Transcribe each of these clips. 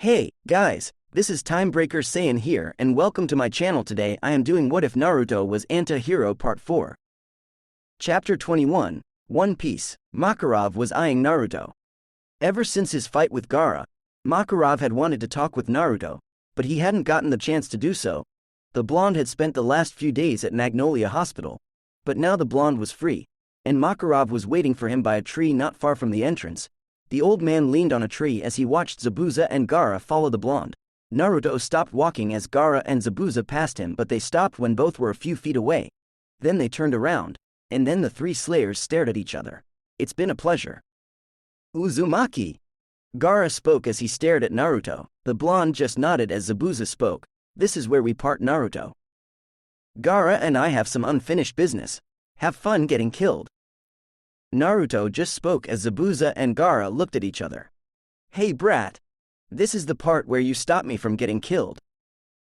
Hey, guys, this is Timebreaker Saiyan here and welcome to my channel. Today I am doing What If Naruto Was Anti-Hero Part 4. Chapter 21, One Piece. Makarov was eyeing Naruto. Ever since his fight with Gaara, Makarov had wanted to talk with Naruto, but he hadn't gotten the chance to do so. The blonde had spent the last few days at Magnolia Hospital, but now the blonde was free, and Makarov was waiting for him by a tree not far from the entrance. The old man leaned on a tree as he watched Zabuza and Gaara follow the blonde. Naruto stopped walking as Gaara and Zabuza passed him, but they stopped when both were a few feet away. Then they turned around, and then the three slayers stared at each other. It's been a pleasure. Uzumaki! Gaara spoke as he stared at Naruto. The blonde just nodded as Zabuza spoke. This is where we part, Naruto. Gaara and I have some unfinished business. Have fun getting killed. Naruto just spoke as Zabuza and Gaara looked at each other. Hey brat. This is the part where you stop me from getting killed.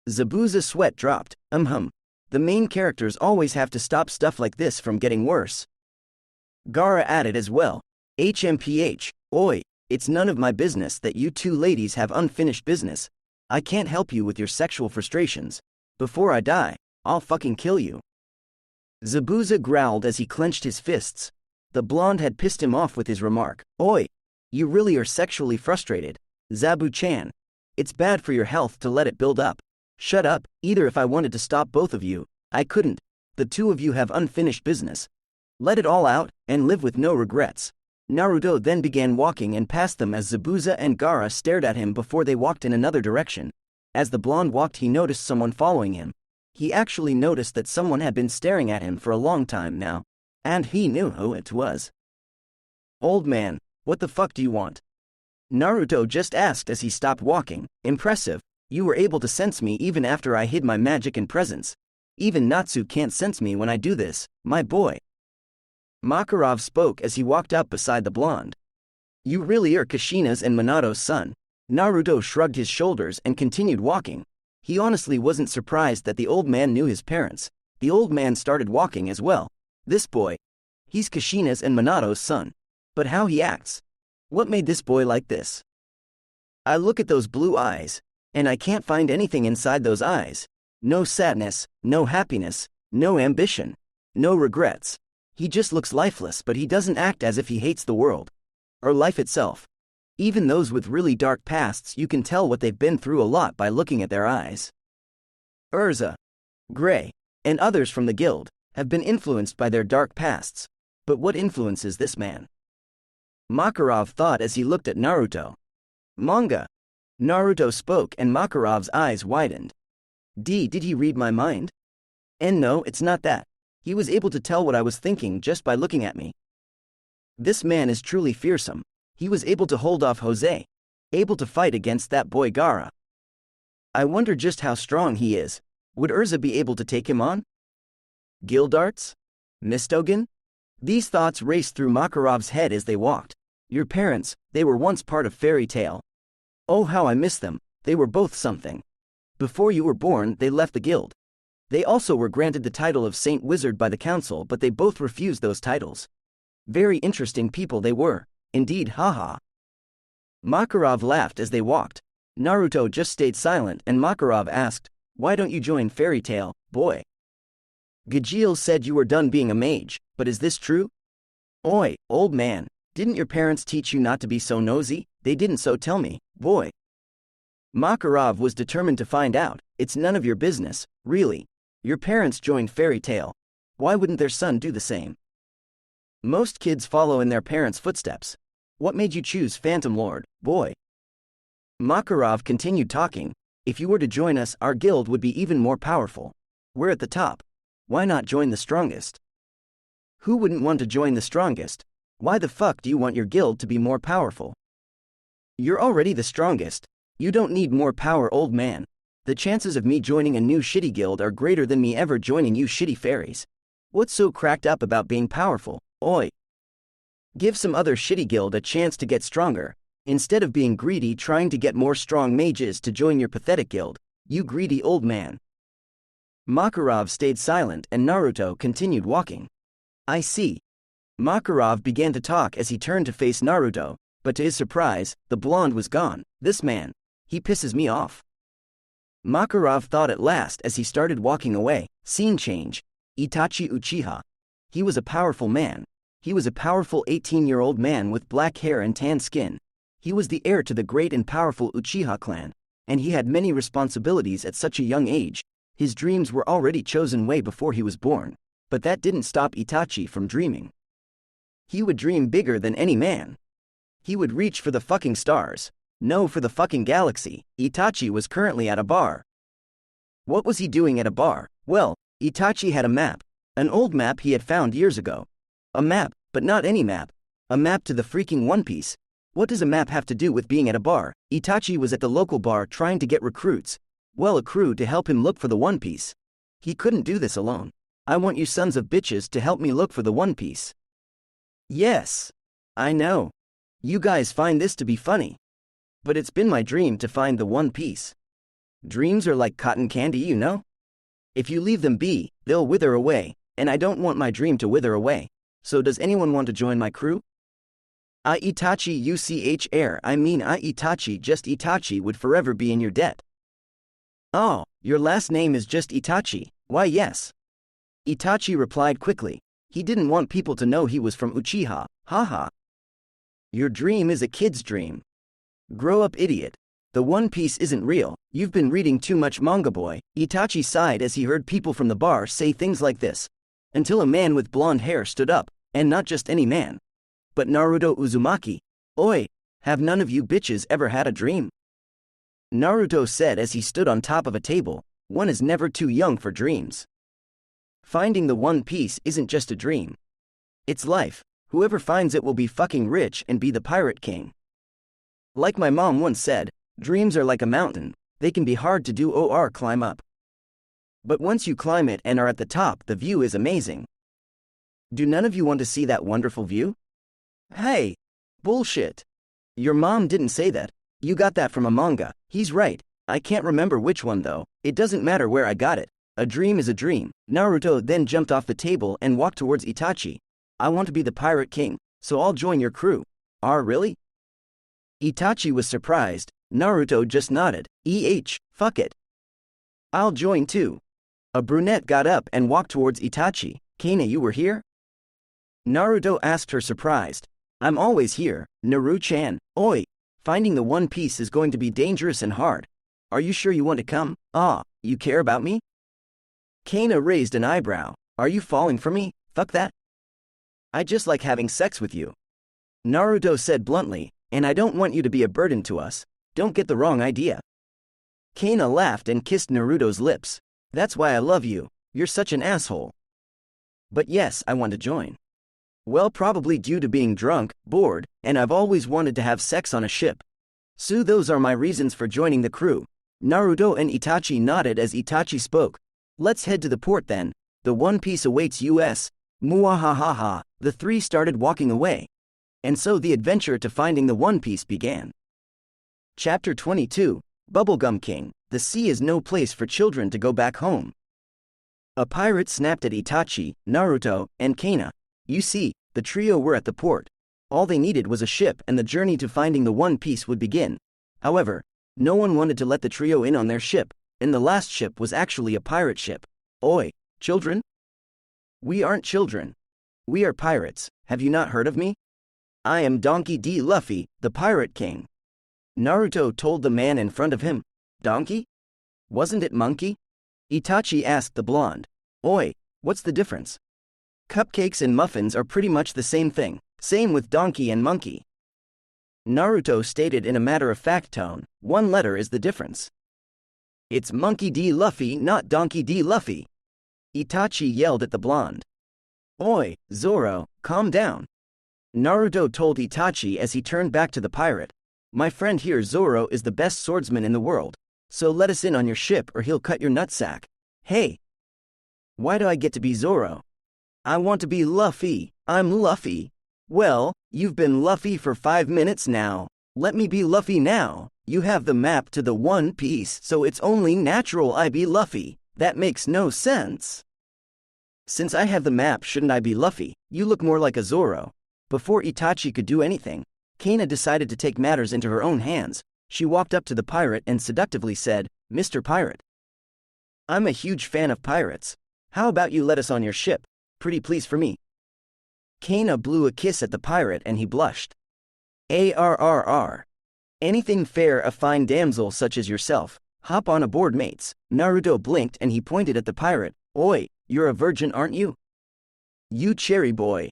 Zabuza's sweat dropped. The main characters always have to stop stuff like this from getting worse. Gaara added as well. HMPH, oi, it's none of my business that you two ladies have unfinished business. I can't help you with your sexual frustrations. Before I die, I'll fucking kill you. Zabuza growled as he clenched his fists. The blonde had pissed him off with his remark. Oi! You really are sexually frustrated, Zabu-chan. It's bad for your health to let it build up. Shut up, either. If I wanted to stop both of you, I couldn't. The two of you have unfinished business. Let it all out, and live with no regrets. Naruto then began walking and passed them as Zabuza and Gaara stared at him before they walked in another direction. As the blonde walked, he noticed someone following him. He actually noticed that someone had been staring at him for a long time now. And he knew who it was. Old man, what the fuck do you want? Naruto just asked as he stopped walking. Impressive, you were able to sense me even after I hid my magic and presence. Even Natsu can't sense me when I do this, my boy. Makarov spoke as he walked up beside the blonde. You really are Kushina's and Minato's son. Naruto shrugged his shoulders and continued walking. He honestly wasn't surprised that the old man knew his parents. The old man started walking as well. This boy, he's Kushina's and Minato's son. But how he acts? What made this boy like this? I look at those blue eyes, and I can't find anything inside those eyes. No sadness, no happiness, no ambition, no regrets. He just looks lifeless, but he doesn't act as if he hates the world. Or life itself. Even those with really dark pasts, you can tell what they've been through a lot by looking at their eyes. Urza, Gray, and others from the guild have been influenced by their dark pasts. But what influences this man? Makarov thought as he looked at Naruto. Manga. Naruto spoke and Makarov's eyes widened. Did he read my mind? And no, it's not that. He was able to tell what I was thinking just by looking at me. This man is truly fearsome. He was able to hold off Jose. Able to fight against that boy Gaara. I wonder just how strong he is. Would Urza be able to take him on? Gildarts? Mistogen? These thoughts raced through Makarov's head as they walked. Your parents, they were once part of Fairy Tail. Oh, how I miss them. They were both something. Before you were born, they left the guild. They also were granted the title of Saint Wizard by the council, but they both refused those titles. Very interesting people they were. Indeed, haha. Makarov laughed as they walked. Naruto just stayed silent and Makarov asked, why don't you join Fairy Tail, boy? Gajeel said you were done being a mage, but is this true? Oi, old man, didn't your parents teach you not to be so nosy? They didn't, so tell me, boy. Makarov was determined to find out. It's none of your business, really. Your parents joined Fairy Tail. Why wouldn't their son do the same? Most kids follow in their parents' footsteps. What made you choose Phantom Lord, boy? Makarov continued talking. If you were to join us, our guild would be even more powerful. We're at the top. Why not join the strongest? Who wouldn't want to join the strongest? Why the fuck do you want your guild to be more powerful? You're already the strongest. You don't need more power, old man. The chances of me joining a new shitty guild are greater than me ever joining you shitty fairies. What's so cracked up about being powerful, oi? Give some other shitty guild a chance to get stronger, instead of being greedy trying to get more strong mages to join your pathetic guild, you greedy old man. Makarov stayed silent and Naruto continued walking. I see. Makarov began to talk as he turned to face Naruto, but to his surprise, the blonde was gone. This man, He pisses me off. Makarov thought at last as he started walking away. Scene change. Itachi Uchiha. He was a powerful man. He was a powerful 18-year-old man with black hair and tan skin. He was the heir to the great and powerful Uchiha clan, and he had many responsibilities at such a young age. His dreams were already chosen way before he was born, but that didn't stop Itachi from dreaming. He would dream bigger than any man. He would reach for the fucking stars. No, for the fucking galaxy. Itachi was currently at a bar. What was he doing at a bar? Well, Itachi had a map. An old map he had found years ago. A map, but not any map. A map to the freaking One Piece. What does a map have to do with being at a bar? Itachi was at the local bar trying to get recruits. Well, a crew to help him look for the One Piece. He couldn't do this alone. I want you sons of bitches to help me look for the One Piece. Yes. I know. You guys find this to be funny. But it's been my dream to find the One Piece. Dreams are like cotton candy, you know? If you leave them be, they'll wither away, and I don't want my dream to wither away. So does anyone want to join my crew? I Itachi UCH air I Itachi just Itachi would forever be in your debt. Oh, your last name is just Itachi, why yes. Itachi replied quickly. He didn't want people to know he was from Uchiha, haha. Your dream is a kid's dream. Grow up, idiot. The One Piece isn't real, you've been reading too much manga, boy. Itachi sighed as he heard people from the bar say things like this. Until a man with blonde hair stood up, and not just any man. But Naruto Uzumaki. Oi, have none of you bitches ever had a dream? Naruto said as he stood on top of a table. One is never too young for dreams. Finding the One Piece isn't just a dream. It's life. Whoever finds it will be fucking rich and be the pirate king. Like my mom once said, dreams are like a mountain, they can be hard to do or climb up. But once you climb it and are at the top, the view is amazing. Do none of you want to see that wonderful view? Hey! Bullshit! Your mom didn't say that. You got that from a manga. He's right. I can't remember which one though. It doesn't matter where I got it. A dream is a dream. Naruto then jumped off the table and walked towards Itachi. I want to be the pirate king, so I'll join your crew. Really? Itachi was surprised. Naruto just nodded. Fuck it. I'll join too. A brunette got up and walked towards Itachi. Kana, you were here? Naruto asked her, surprised. I'm always here, Naru-chan. Oi, finding the One Piece is going to be dangerous and hard. Are you sure you want to come? You care about me? Kana raised an eyebrow. Are you falling for me? Fuck that. I just like having sex with you. Naruto said bluntly, and I don't want you to be a burden to us. Don't get the wrong idea. Kana laughed and kissed Naruto's lips. That's why I love you. You're such an asshole. But yes, I want to join. Well, probably due to being drunk, bored, and I've always wanted to have sex on a ship. So those are my reasons for joining the crew. Naruto and Itachi nodded as Itachi spoke. Let's head to the port then. The One Piece awaits us. Muahahaha. The three started walking away. And so the adventure to finding the One Piece began. Chapter 22, Bubblegum King. The sea is no place for children to go back home. A pirate snapped at Itachi, Naruto, and Kana. You see, the trio were at the port. All they needed was a ship and the journey to finding the One Piece would begin. However, no one wanted to let the trio in on their ship, and the last ship was actually a pirate ship. Oi, children? We aren't children. We are pirates. Have you not heard of me? I am Donkey D. Luffy, the Pirate King. Naruto told the man in front of him. Donkey? Wasn't it monkey? Itachi asked the blonde. Oi, what's the difference? Cupcakes and muffins are pretty much the same thing. Same with donkey and monkey. Naruto stated in a matter-of-fact tone. One letter is the difference. It's Monkey D. Luffy, not Donkey D. Luffy. Itachi yelled at the blonde. Oi, Zoro, calm down. Naruto told Itachi as he turned back to the pirate. My friend here Zoro is the best swordsman in the world, so let us in on your ship or he'll cut your nutsack. Hey! Why do I get to be Zoro? I want to be Luffy. I'm Luffy. Well, you've been Luffy for 5 minutes now. Let me be Luffy now. You have the map to the One Piece, so it's only natural I be Luffy. That makes no sense. Since I have the map, shouldn't I be Luffy? You look more like a Zoro. Before Itachi could do anything, Kana decided to take matters into her own hands. She walked up to the pirate and seductively said, "Mr. Pirate, I'm a huge fan of pirates. How about you let us on your ship? Pretty please for me." Kana blew a kiss at the pirate and he blushed. "Arrr. Anything fair a fine damsel such as yourself. Hop on aboard, mates." Naruto blinked and he pointed at the pirate. "Oi, you're a virgin, aren't you? You cherry boy.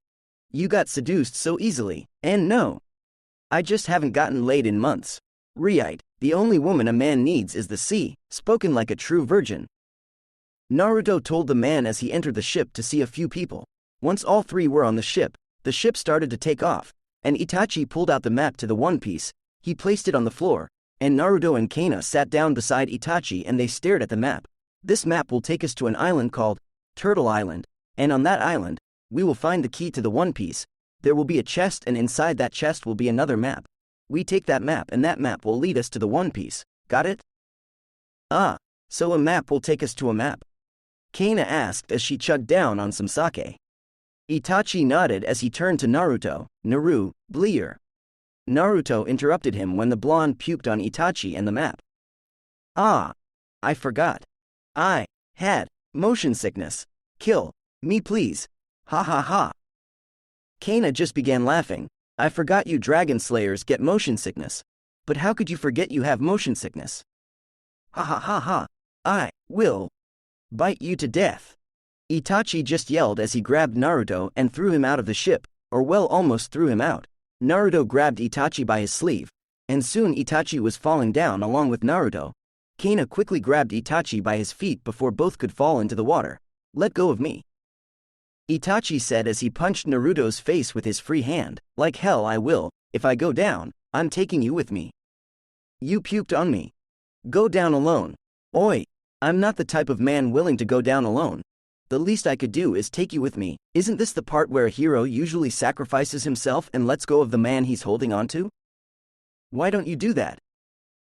You got seduced so easily, and no. I just haven't gotten laid in months. Right, the only woman a man needs is the sea, spoken like a true virgin." Naruto told the man as he entered the ship to see a few people. Once all three were on the ship started to take off, and Itachi pulled out the map to the One Piece. He placed it on the floor, and Naruto and Kana sat down beside Itachi and they stared at the map. "This map will take us to an island called Turtle Island, and on that island, we will find the key to the One Piece. There will be a chest and inside that chest will be another map. We take that map and that map will lead us to the One Piece. Got it?" "Ah, so a map will take us to a map?" Kana asked as she chugged down on some sake. Itachi nodded as he turned to Naruto. "Naru, bleer." Naruto interrupted him when the blonde puked on Itachi and the map. "Ah, I forgot. I had motion sickness. Kill me please. Ha ha ha." Kana just began laughing. "I forgot you dragon slayers get motion sickness. But how could you forget you have motion sickness? Ha ha ha ha. I will bite you to death." Itachi just yelled as he grabbed Naruto and threw him out of the ship, or well, almost threw him out. Naruto grabbed Itachi by his sleeve, and soon Itachi was falling down along with Naruto. Kana quickly grabbed Itachi by his feet before both could fall into the water. "Let go of me," Itachi said as he punched Naruto's face with his free hand. "Like hell I will. If I go down, I'm taking you with me. You puked on me. Go down alone." "Oi, I'm not the type of man willing to go down alone. The least I could do is take you with me." Isn't this the part where a hero usually sacrifices himself and lets go of the man he's holding on to? Why don't you do that?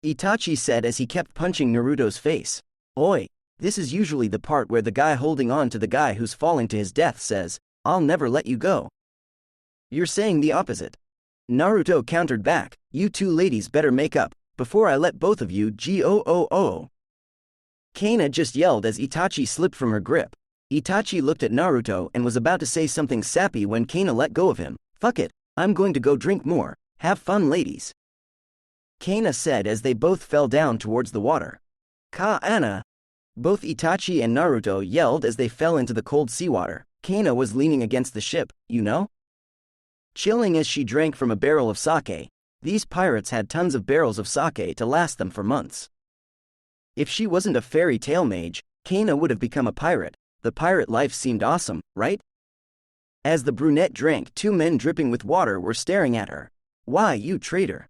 Itachi said as he kept punching Naruto's face. "Oi, this is usually the part where the guy holding on to the guy who's falling to his death says, 'I'll never let you go.' You're saying the opposite." Naruto countered back, "You two ladies better make up, before I let both of you go." Kana just yelled as Itachi slipped from her grip. Itachi looked at Naruto and was about to say something sappy when Kana let go of him. "Fuck it, I'm going to go drink more. Have fun, ladies," Kana said as they both fell down towards the water. "Ka-ana!" Both Itachi and Naruto yelled as they fell into the cold seawater. Kana was leaning against the ship, chilling as she drank from a barrel of sake. These pirates had tons of barrels of sake to last them for months. If she wasn't a fairy tale mage, Kana would have become a pirate. The pirate life seemed awesome, right? As the brunette drank, two men dripping with water were staring at her. "Why, you traitor?"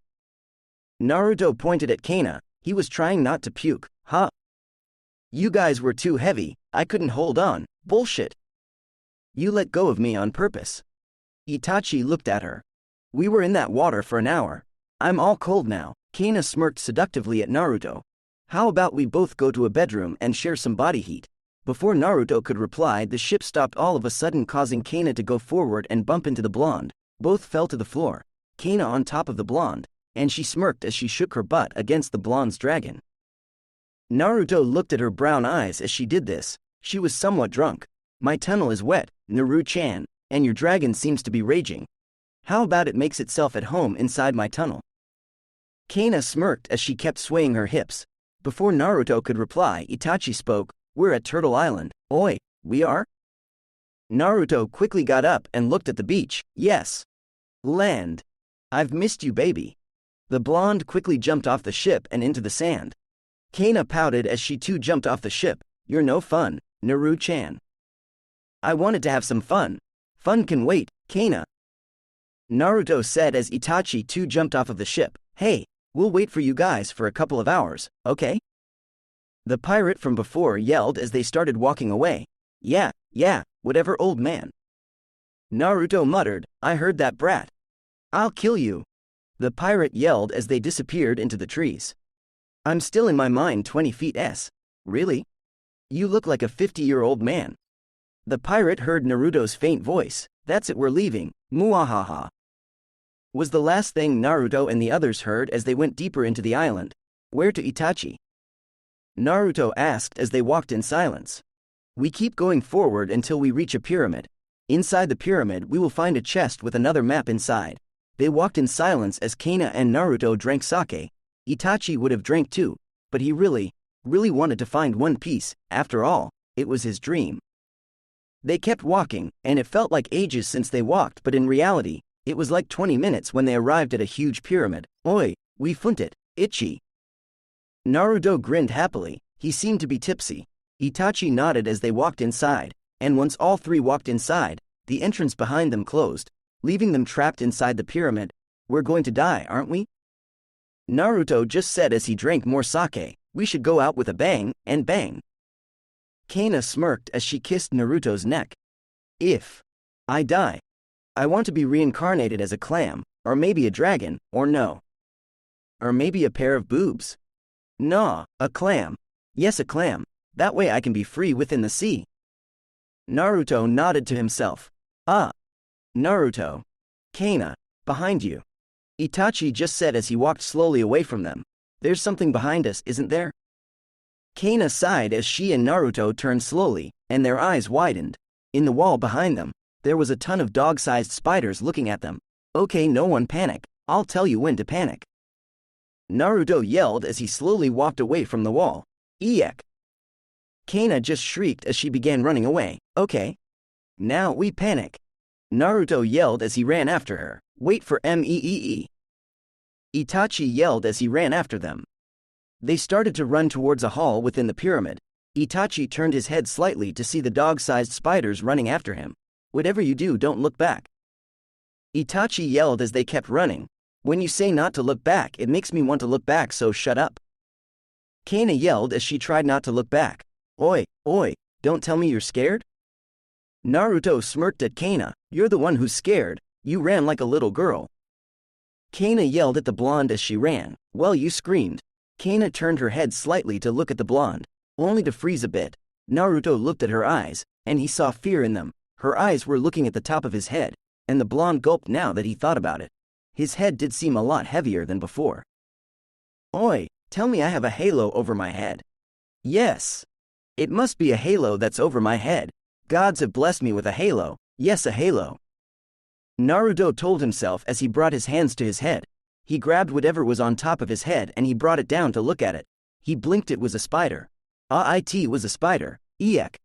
Naruto pointed at Kana. He was trying not to puke. "Huh? You guys were too heavy, I couldn't hold on. Bullshit. You let go of me on purpose." Itachi looked at her. "We were in that water for an hour. I'm all cold now." Kana smirked seductively at Naruto. "How about we both go to a bedroom and share some body heat?" Before Naruto could reply, the ship stopped all of a sudden, causing Kana to go forward and bump into the blonde. Both fell to the floor, Kana on top of the blonde, and she smirked as she shook her butt against the blonde's dragon. Naruto looked at her brown eyes as she did this. She was somewhat drunk. "My tunnel is wet, Naru-chan, and your dragon seems to be raging. How about it makes itself at home inside my tunnel?" Kana smirked as she kept swaying her hips. Before Naruto could reply, Itachi spoke. "We're at Turtle Island." "Oi, we are?" Naruto quickly got up and looked at the beach. "Yes. Land. I've missed you, baby." The blonde quickly jumped off the ship and into the sand. Kana pouted as she too jumped off the ship. "You're no fun, Naru-chan." "I wanted to have some fun. Fun can wait, Kana," Naruto said as Itachi too jumped off of the ship. "Hey, we'll wait for you guys for a couple of hours, okay?" The pirate from before yelled as they started walking away. Yeah, whatever, old man." Naruto muttered, "I heard that brat. I'll kill you." The pirate yelled as they disappeared into the trees. "I'm still in my mind 20 feet s. Really? You look like a 50-year-old man." The pirate heard Naruto's faint voice. "That's it, we're leaving, muahaha." was the last thing Naruto and the others heard as they went deeper into the island. Where to, Itachi? Naruto asked as they walked in silence. We keep going forward until we reach a pyramid. Inside the pyramid we will find a chest with another map inside. They walked in silence as Kana and Naruto drank sake. Itachi would have drank too, but he really wanted to find One Piece. After all, it was his dream. They kept walking, and it felt like ages since they walked, but in reality, it was like 20 minutes when they arrived at a huge pyramid. Oi, we funt it, Ichi. Naruto grinned happily. He seemed to be tipsy. Itachi nodded as they walked inside, and once all three walked inside, the entrance behind them closed, leaving them trapped inside the pyramid. We're going to die, aren't we? Naruto just said as he drank more sake. We should go out with a bang, and bang. Kana smirked as she kissed Naruto's neck. If I die, I want to be reincarnated as a clam, or maybe a dragon, or no. Or maybe a pair of boobs. Nah, a clam. Yes, a clam. That way I can be free within the sea. Naruto nodded to himself. Ah. Naruto. Kana, behind you. Itachi just said as he walked slowly away from them. There's something behind us, isn't there? Kana sighed as she and Naruto turned slowly, and their eyes widened. In the wall behind them, there was a ton of dog-sized spiders looking at them. Okay, no one panic. I'll tell you when to panic. Naruto yelled as he slowly walked away from the wall. Eek! Kana just shrieked as she began running away. Okay. Now we panic. Naruto yelled as he ran after her. Wait for me. Itachi yelled as he ran after them. They started to run towards a hall within the pyramid. Itachi turned his head slightly to see the dog-sized spiders running after him. Whatever you do, don't look back. Itachi yelled as they kept running. When you say not to look back, it makes me want to look back, so shut up. Kana yelled as she tried not to look back. Oi, don't tell me you're scared? Naruto smirked at Kana. You're the one who's scared. You ran like a little girl. Kana yelled at the blonde as she ran. Well, you screamed. Kana turned her head slightly to look at the blonde, only to freeze a bit. Naruto looked at her eyes, and he saw fear in them. Her eyes were looking at the top of his head, and the blonde gulped now that he thought about it. His head did seem a lot heavier than before. Oi, tell me I have a halo over my head. Yes. It must be a halo that's over my head. Gods have blessed me with a halo. Yes, a halo. Naruto told himself as he brought his hands to his head. He grabbed whatever was on top of his head and he brought it down to look at it. He blinked. It was a spider. It was a spider. Eek.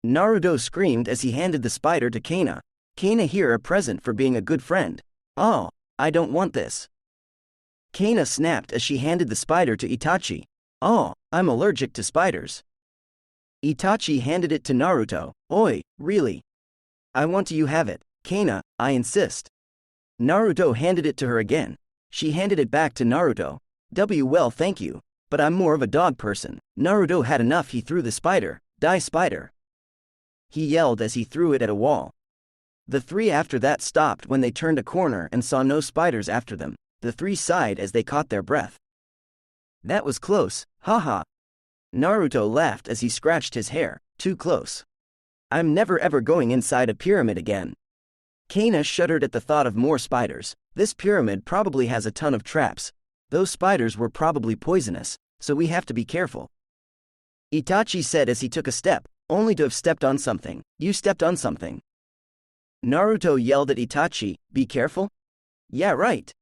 Naruto screamed as he handed the spider to Kana. Kana, here, a present for being a good friend. Oh, I don't want this. Kana snapped as she handed the spider to Itachi. Oh, I'm allergic to spiders. Itachi handed it to Naruto. Oi, really? I want you have it. Kana, I insist. Naruto handed it to her again. She handed it back to Naruto. Well, thank you, but I'm more of a dog person. Naruto had enough. He threw the spider. Die, spider. He yelled as he threw it at a wall. The three after that stopped when they turned a corner and saw no spiders after them. The three sighed as they caught their breath. That was close, haha. Naruto laughed as he scratched his hair. Too close. I'm never ever going inside a pyramid again. Kana shuddered at the thought of more spiders. This pyramid probably has a ton of traps. Those spiders were probably poisonous, so we have to be careful. Itachi said as he took a step, only to have stepped on something. You stepped on something. Naruto yelled at Itachi, be careful? Yeah, right.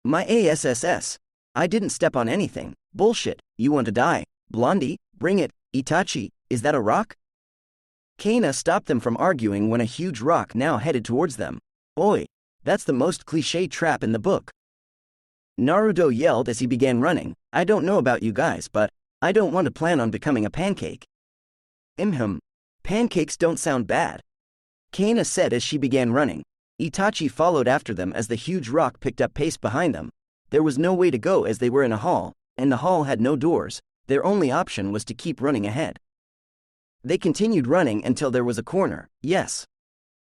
My ass. I didn't step on anything. Bullshit. You want to die? Blondie, bring it. Itachi, is that a rock? Kana stopped them from arguing when a huge rock now headed towards them. Oi, that's the most cliché trap in the book. Naruto yelled as he began running. I don't know about you guys, but I don't want to plan on becoming a pancake. Pancakes don't sound bad. Kana said as she began running. Itachi followed after them as the huge rock picked up pace behind them. There was no way to go as they were in a hall, and the hall had no doors. Their only option was to keep running ahead. They continued running until there was a corner. Yes.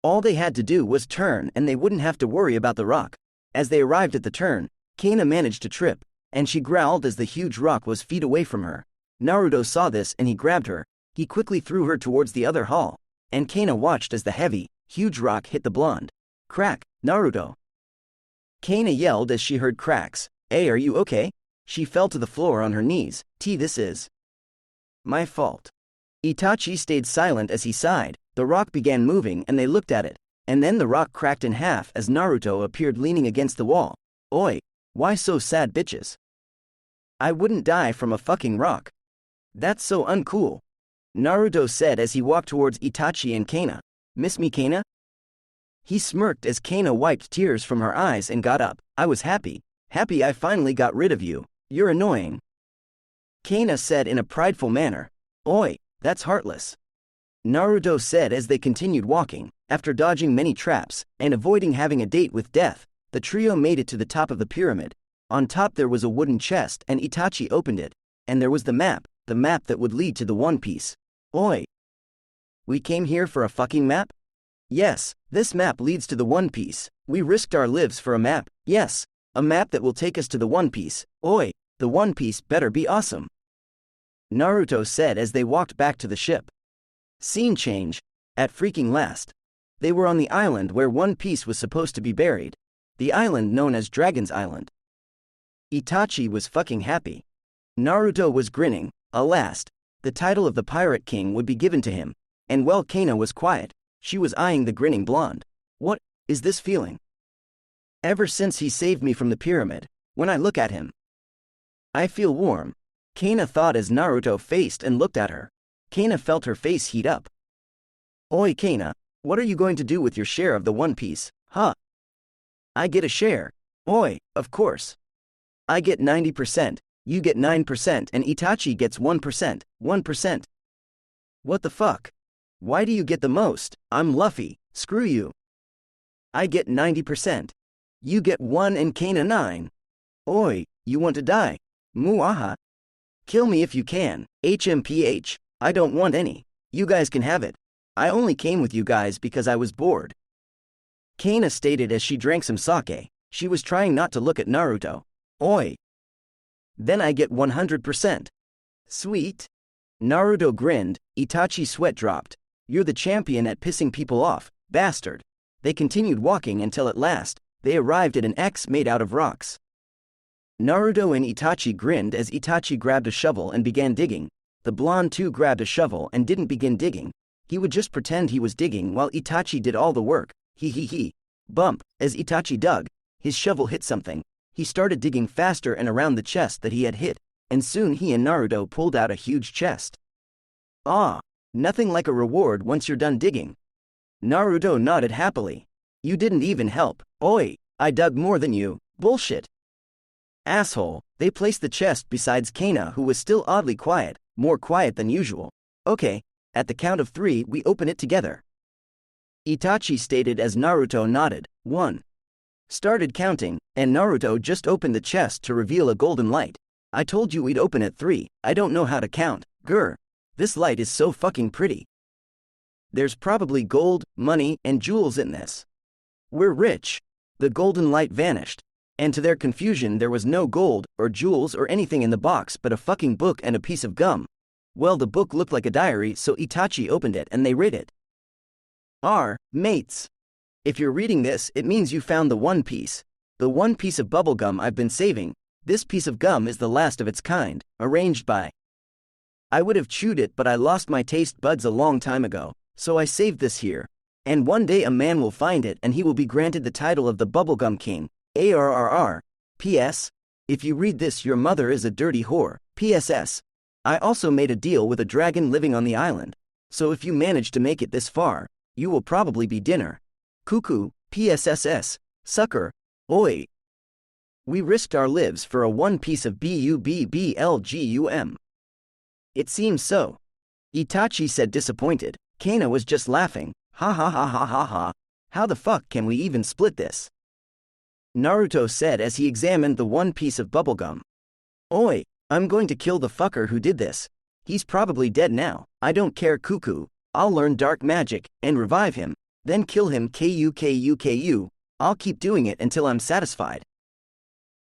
All they had to do was turn and they wouldn't have to worry about the rock. As they arrived at the turn, Kana managed to trip, and she growled as the huge rock was feet away from her. Naruto saw this and he grabbed her. He quickly threw her towards the other hall, and Kana watched as the heavy, huge rock hit the blonde. Crack, Naruto. Kana yelled as she heard cracks. Hey, are you okay? She fell to the floor on her knees. This is my fault. Itachi stayed silent as he sighed. The rock began moving and they looked at it. And then the rock cracked in half as Naruto appeared leaning against the wall. Oi, why so sad bitches? I wouldn't die from a fucking rock. That's so uncool. Naruto said as he walked towards Itachi and Kana. Miss me, Kana? He smirked as Kana wiped tears from her eyes and got up. I was happy. Happy I finally got rid of you. You're annoying. Kana said in a prideful manner. Oi, that's heartless. Naruto said as they continued walking. After dodging many traps and avoiding having a date with death, the trio made it to the top of the pyramid. On top there was a wooden chest and Itachi opened it. And there was the map that would lead to the One Piece. Oi. We came here for a fucking map? Yes, this map leads to the One Piece. We risked our lives for a map. Yes, a map that will take us to the One Piece. Oi, the One Piece better be awesome. Naruto said as they walked back to the ship. Scene change. At freaking last. They were on the island where One Piece was supposed to be buried. The island known as Dragon's Island. Itachi was fucking happy. Naruto was grinning. Alas, the title of the Pirate King would be given to him. And while Kana was quiet, she was eyeing the grinning blonde. What is this feeling? Ever since he saved me from the pyramid, when I look at him, I feel warm. Kana thought as Naruto faced and looked at her. Kana felt her face heat up. Oi Kana, what are you going to do with your share of the One Piece, huh? I get a share. Oi, of course. I get 90%, you get 9% and Itachi gets 1%, 1%. What the fuck? Why do you get the most? I'm Luffy, screw you. I get 90%. You get 1 and Kana 9. Oi, you want to die? Muaha. Kill me if you can, HMPH, I don't want any. You guys can have it. I only came with you guys because I was bored. Kana stated as she drank some sake. She was trying not to look at Naruto. Oi. Then I get 100%. Sweet. Naruto grinned. Itachi's sweat dropped. You're the champion at pissing people off, bastard. They continued walking until at last, they arrived at an X made out of rocks. Naruto and Itachi grinned as Itachi grabbed a shovel and began digging. The blonde too grabbed a shovel and didn't begin digging. He would just pretend he was digging while Itachi did all the work. He. Bump. As Itachi dug, his shovel hit something. He started digging faster and around the chest that he had hit, and soon he and Naruto pulled out a huge chest. Ah, nothing like a reward once you're done digging. Naruto nodded happily. You didn't even help. Oi, I dug more than you. Bullshit. Asshole. They placed the chest besides Kana, who was still oddly quiet, more quiet than usual. Okay, at the count of 3 we open it together. Itachi stated as Naruto nodded. 1. Started counting, and Naruto just opened the chest to reveal a golden light. I told you we'd open at 3, I don't know how to count. Grr. This light is so fucking pretty. There's probably gold, money, and jewels in this. We're rich. The golden light vanished. And to their confusion there was no gold, or jewels or anything in the box but a fucking book and a piece of gum. Well, the book looked like a diary, so Itachi opened it and they read it. Mates. If you're reading this, it means you found the One Piece. The one piece of bubblegum I've been saving. This piece of gum is the last of its kind, arranged by. I would have chewed it but I lost my taste buds a long time ago, so I saved this here. And one day a man will find it and he will be granted the title of the Bubblegum King. ARRR. P.S. If you read this, your mother is a dirty whore. PSS. I also made a deal with a dragon living on the island. So if you manage to make it this far, you will probably be dinner. Cuckoo. PSSS. Sucker. Oi. We risked our lives for a one piece of BUBBLGUM. It seems so. Itachi said disappointed. Kana was just laughing. Ha ha ha ha ha ha. How the fuck can we even split this? Naruto said as he examined the one piece of bubblegum. Oi, I'm going to kill the fucker who did this. He's probably dead now. I don't care, cuckoo. I'll learn dark magic and revive him, then kill him KU. I'll keep doing it until I'm satisfied.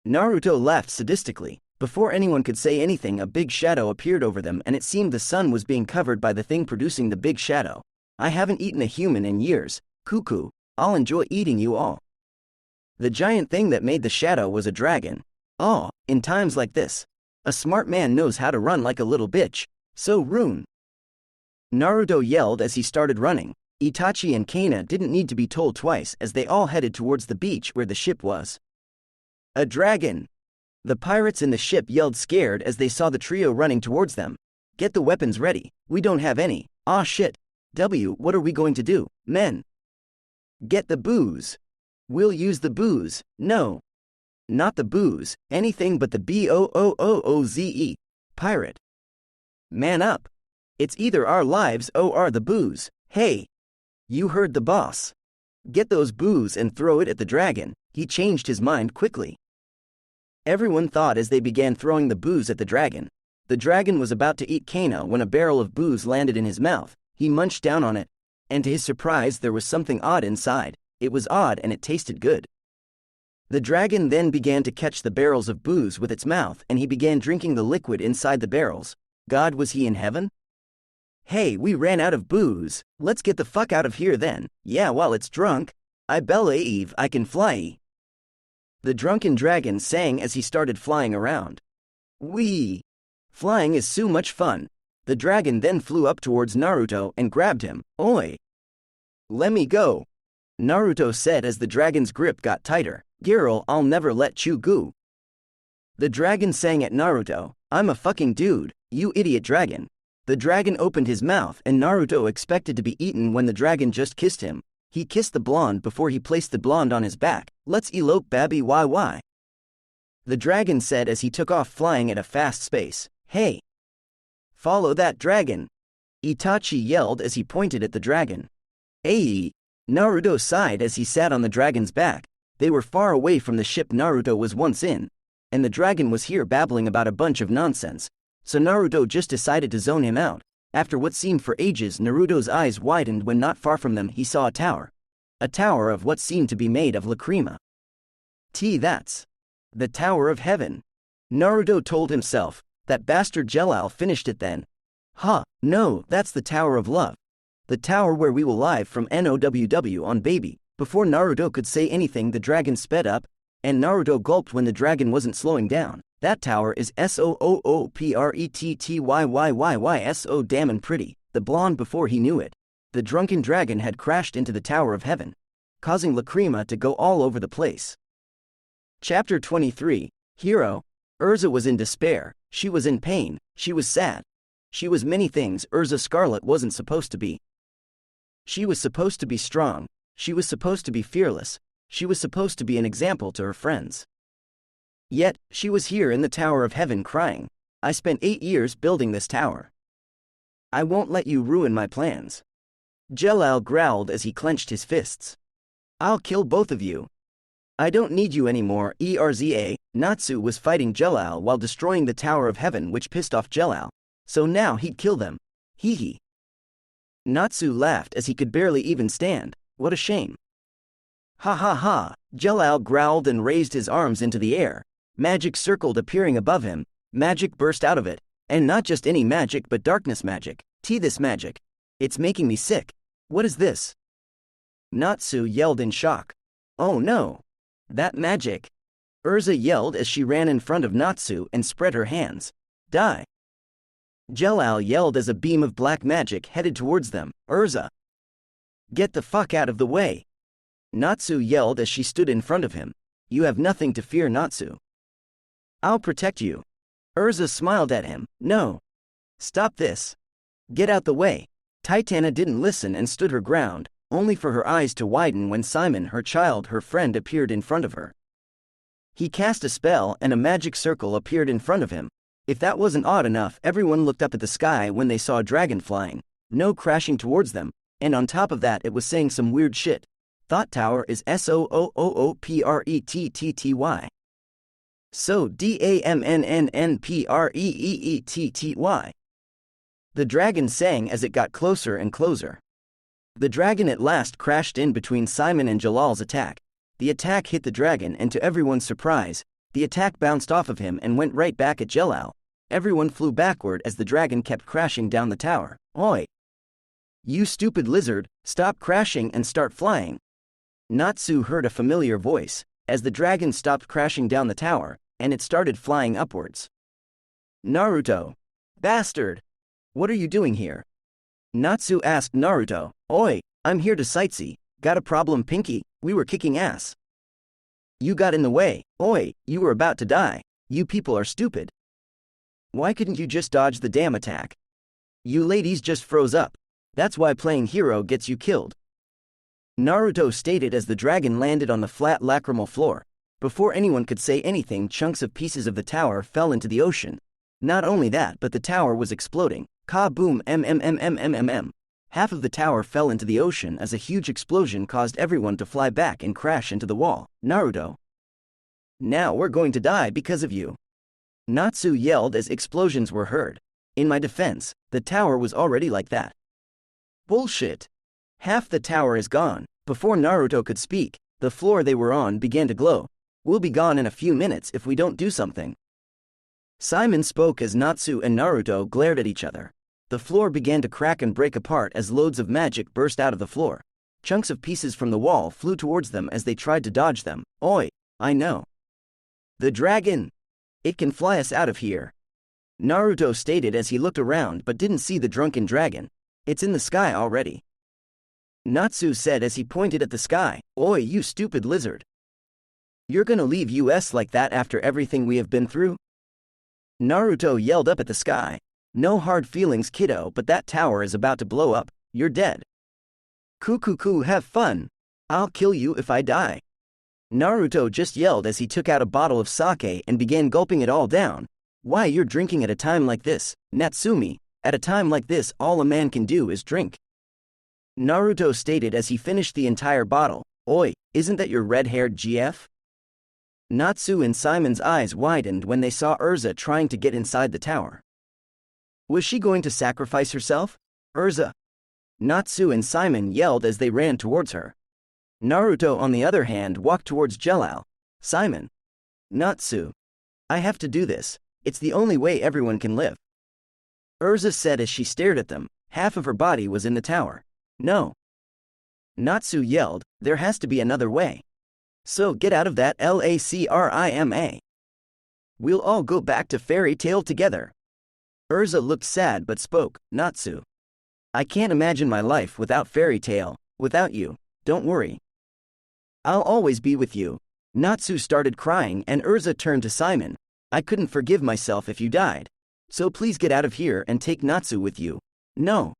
Naruto laughed sadistically. Before anyone could say anything, a big shadow appeared over them and it seemed the sun was being covered by the thing producing the big shadow. I haven't eaten a human in years, cuckoo. I'll enjoy eating you all. The giant thing that made the shadow was a dragon. Oh, in times like this, a smart man knows how to run like a little bitch. So rune. Naruto yelled as he started running. Itachi and Kana didn't need to be told twice as they all headed towards the beach where the ship was. A dragon! The pirates in the ship yelled scared as they saw the trio running towards them. Get the weapons ready, we don't have any. Aw shit. What are we going to do, men? Get the booze. We'll use the booze. No. Not the booze, anything but the booze. Pirate. Man up. It's either our lives or the booze. Hey. You heard the boss. Get those booze and throw it at the dragon. He changed his mind quickly. Everyone thought as they began throwing the booze at the dragon. The dragon was about to eat Kana when a barrel of booze landed in his mouth. He munched down on it, and to his surprise there was something odd inside. It was odd and it tasted good. The dragon then began to catch the barrels of booze with its mouth and he began drinking the liquid inside the barrels. God, was he in heaven? Hey, we ran out of booze. Let's get the fuck out of here then. Yeah, while it's drunk. I believe I can fly. The drunken dragon sang as he started flying around. Whee! Flying is so much fun. The dragon then flew up towards Naruto and grabbed him. Oi! Let me go. Naruto said as the dragon's grip got tighter. Girl, I'll never let you go. The dragon sang at Naruto. I'm a fucking dude, you idiot dragon. The dragon opened his mouth and Naruto expected to be eaten when the dragon just kissed him. He kissed the blonde before he placed the blonde on his back. Let's elope babby YY. The dragon said as he took off flying at a fast pace. Hey! Follow that dragon! Itachi yelled as he pointed at the dragon. Hey! Naruto sighed as he sat on the dragon's back. They were far away from the ship Naruto was once in, and the dragon was here babbling about a bunch of nonsense. So Naruto just decided to zone him out. After what seemed for ages, Naruto's eyes widened when not far from them he saw a tower. A tower of what seemed to be made of lacrima. That's the Tower of Heaven. Naruto told himself. That bastard Jelal finished it then. No, that's the Tower of Love. The tower where we will live from NOWW on baby. Before Naruto could say anything the dragon sped up, and Naruto gulped when the dragon wasn't slowing down. That tower is SOOOPRETTYYYYY so damn and pretty. The blonde before he knew it. The drunken dragon had crashed into the Tower of Heaven, causing lacrima to go all over the place. Chapter 23, Hero. Urza was in despair, she was in pain, she was sad. She was many things Urza Scarlet wasn't supposed to be. She was supposed to be strong, she was supposed to be fearless, she was supposed to be an example to her friends. Yet, she was here in the Tower of Heaven crying, I spent 8 years building this tower. I won't let you ruin my plans. Jelal growled as he clenched his fists. I'll kill both of you. I don't need you anymore, Erza. Natsu was fighting Jelal while destroying the Tower of Heaven which pissed off Jelal. So now he'd kill them. Hee hee. Natsu laughed as he could barely even stand. What a shame. Ha ha ha. Jelal growled and raised his arms into the air. Magic circled appearing above him. Magic burst out of it. And not just any magic but darkness magic. This magic. It's making me sick. What is this? Natsu yelled in shock. Oh no. That magic. Urza yelled as she ran in front of Natsu and spread her hands. Die. Jelal yelled as a beam of black magic headed towards them. Urza. Get the fuck out of the way. Natsu yelled as she stood in front of him. You have nothing to fear, Natsu. I'll protect you. Urza smiled at him. No. Stop this. Get out the way. Titana didn't listen and stood her ground, only for her eyes to widen when Simon, her friend, appeared in front of her. He cast a spell and a magic circle appeared in front of him. If that wasn't odd enough, everyone looked up at the sky when they saw a dragon flying, no crashing towards them, and on top of that it was saying some weird shit. Thought Tower is SOOOPRETTTY. So DAMNNNPREEETTY. The dragon sang as it got closer and closer. The dragon at last crashed in between Simon and Jalal's attack. The attack hit the dragon and to everyone's surprise, the attack bounced off of him and went right back at Jelal. Everyone flew backward as the dragon kept crashing down the tower. Oi! You stupid lizard, stop crashing and start flying. Natsu heard a familiar voice. as the dragon stopped crashing down the tower, and it started flying upwards. Naruto. Bastard! What are you doing here? Natsu asked Naruto. Oi, I'm here to sightsee. Got a problem, Pinky? We were kicking ass. You got in the way. Oi, you were about to die. You people are stupid. Why couldn't you just dodge the damn attack? You ladies just froze up. That's why playing hero gets you killed. Naruto stated as the dragon landed on the flat lacrimal floor. Before anyone could say anything, chunks of pieces of the tower fell into the ocean. Not only that, but the tower was exploding. Ka-boom, mmmmmmmm. Half of the tower fell into the ocean as a huge explosion caused everyone to fly back and crash into the wall. Naruto. Now we're going to die because of you. Natsu yelled as explosions were heard. In my defense, the tower was already like that. Bullshit. Half the tower is gone. Before Naruto could speak, the floor they were on began to glow. We'll be gone in a few minutes if we don't do something. Simon spoke as Natsu and Naruto glared at each other. The floor began to crack and break apart as loads of magic burst out of the floor. Chunks of pieces from the wall flew towards them as they tried to dodge them. Oi, I know. The dragon! It can fly us out of here. Naruto stated as he looked around but didn't see the drunken dragon. It's in the sky already. Natsu said as he pointed at the sky. Oi, you stupid lizard. You're gonna leave us like that after everything we have been through? Naruto yelled up at the sky. No hard feelings, kiddo, but that tower is about to blow up. You're dead. Kukuku, have fun. I'll kill you if I die. Naruto just yelled as he took out a bottle of sake and began gulping it all down. Why, you're drinking at a time like this, Natsumi. At a time like this, all a man can do is drink. Naruto stated as he finished the entire bottle. Oi, isn't that your red-haired GF? Natsu and Simon's eyes widened when they saw Urza trying to get inside the tower. Was she going to sacrifice herself? Urza! Natsu and Simon yelled as they ran towards her. Naruto, on the other hand, walked towards Jelal. Simon. Natsu. I have to do this. It's the only way everyone can live. Urza said as she stared at them. Half of her body was in the tower. No. Natsu yelled, there has to be another way. So get out of that Lacrima. We'll all go back to fairy tale together. Urza looked sad but spoke. Natsu. I can't imagine my life without fairy tale, without you. Don't worry. I'll always be with you. Natsu started crying and Urza turned to Simon. I couldn't forgive myself if you died. So please get out of here and take Natsu with you. No.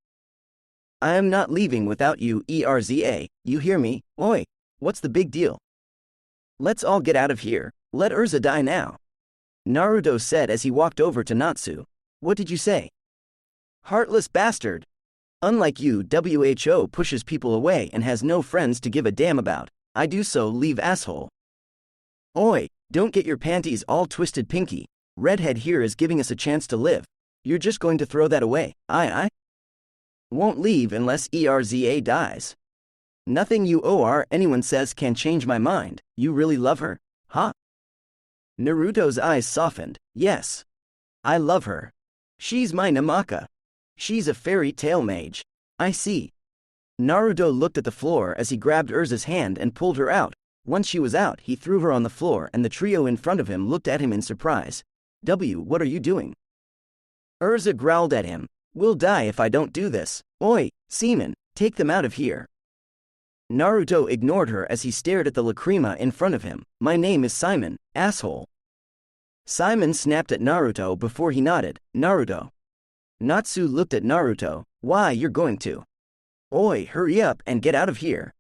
I am not leaving without you, Erza. You hear me? Oi, what's the big deal? Let's all get out of here. Let Urza die now. Naruto said as he walked over to Natsu. What did you say? Heartless bastard. Unlike you, WHO pushes people away and has no friends to give a damn about. I do so, leave asshole. Oi, don't get your panties all twisted, Pinky. Redhead here is giving us a chance to live. You're just going to throw that away. I won't leave unless Erza dies. Nothing you or anyone says can change my mind. You really love her? Huh? Naruto's eyes softened. Yes. I love her. She's my Namaka. She's a fairy tale mage. I see. Naruto looked at the floor as he grabbed Urza's hand and pulled her out. Once she was out, he threw her on the floor and the trio in front of him looked at him in surprise. What are you doing? Urza growled at him. We'll die if I don't do this. Oi, seaman, take them out of here. Naruto ignored her as he stared at the lacrima in front of him. My name is Simon, asshole. Simon snapped at Naruto before he nodded. Naruto. Natsu looked at Naruto. Why, you're going to. Oi, hurry up and get out of here.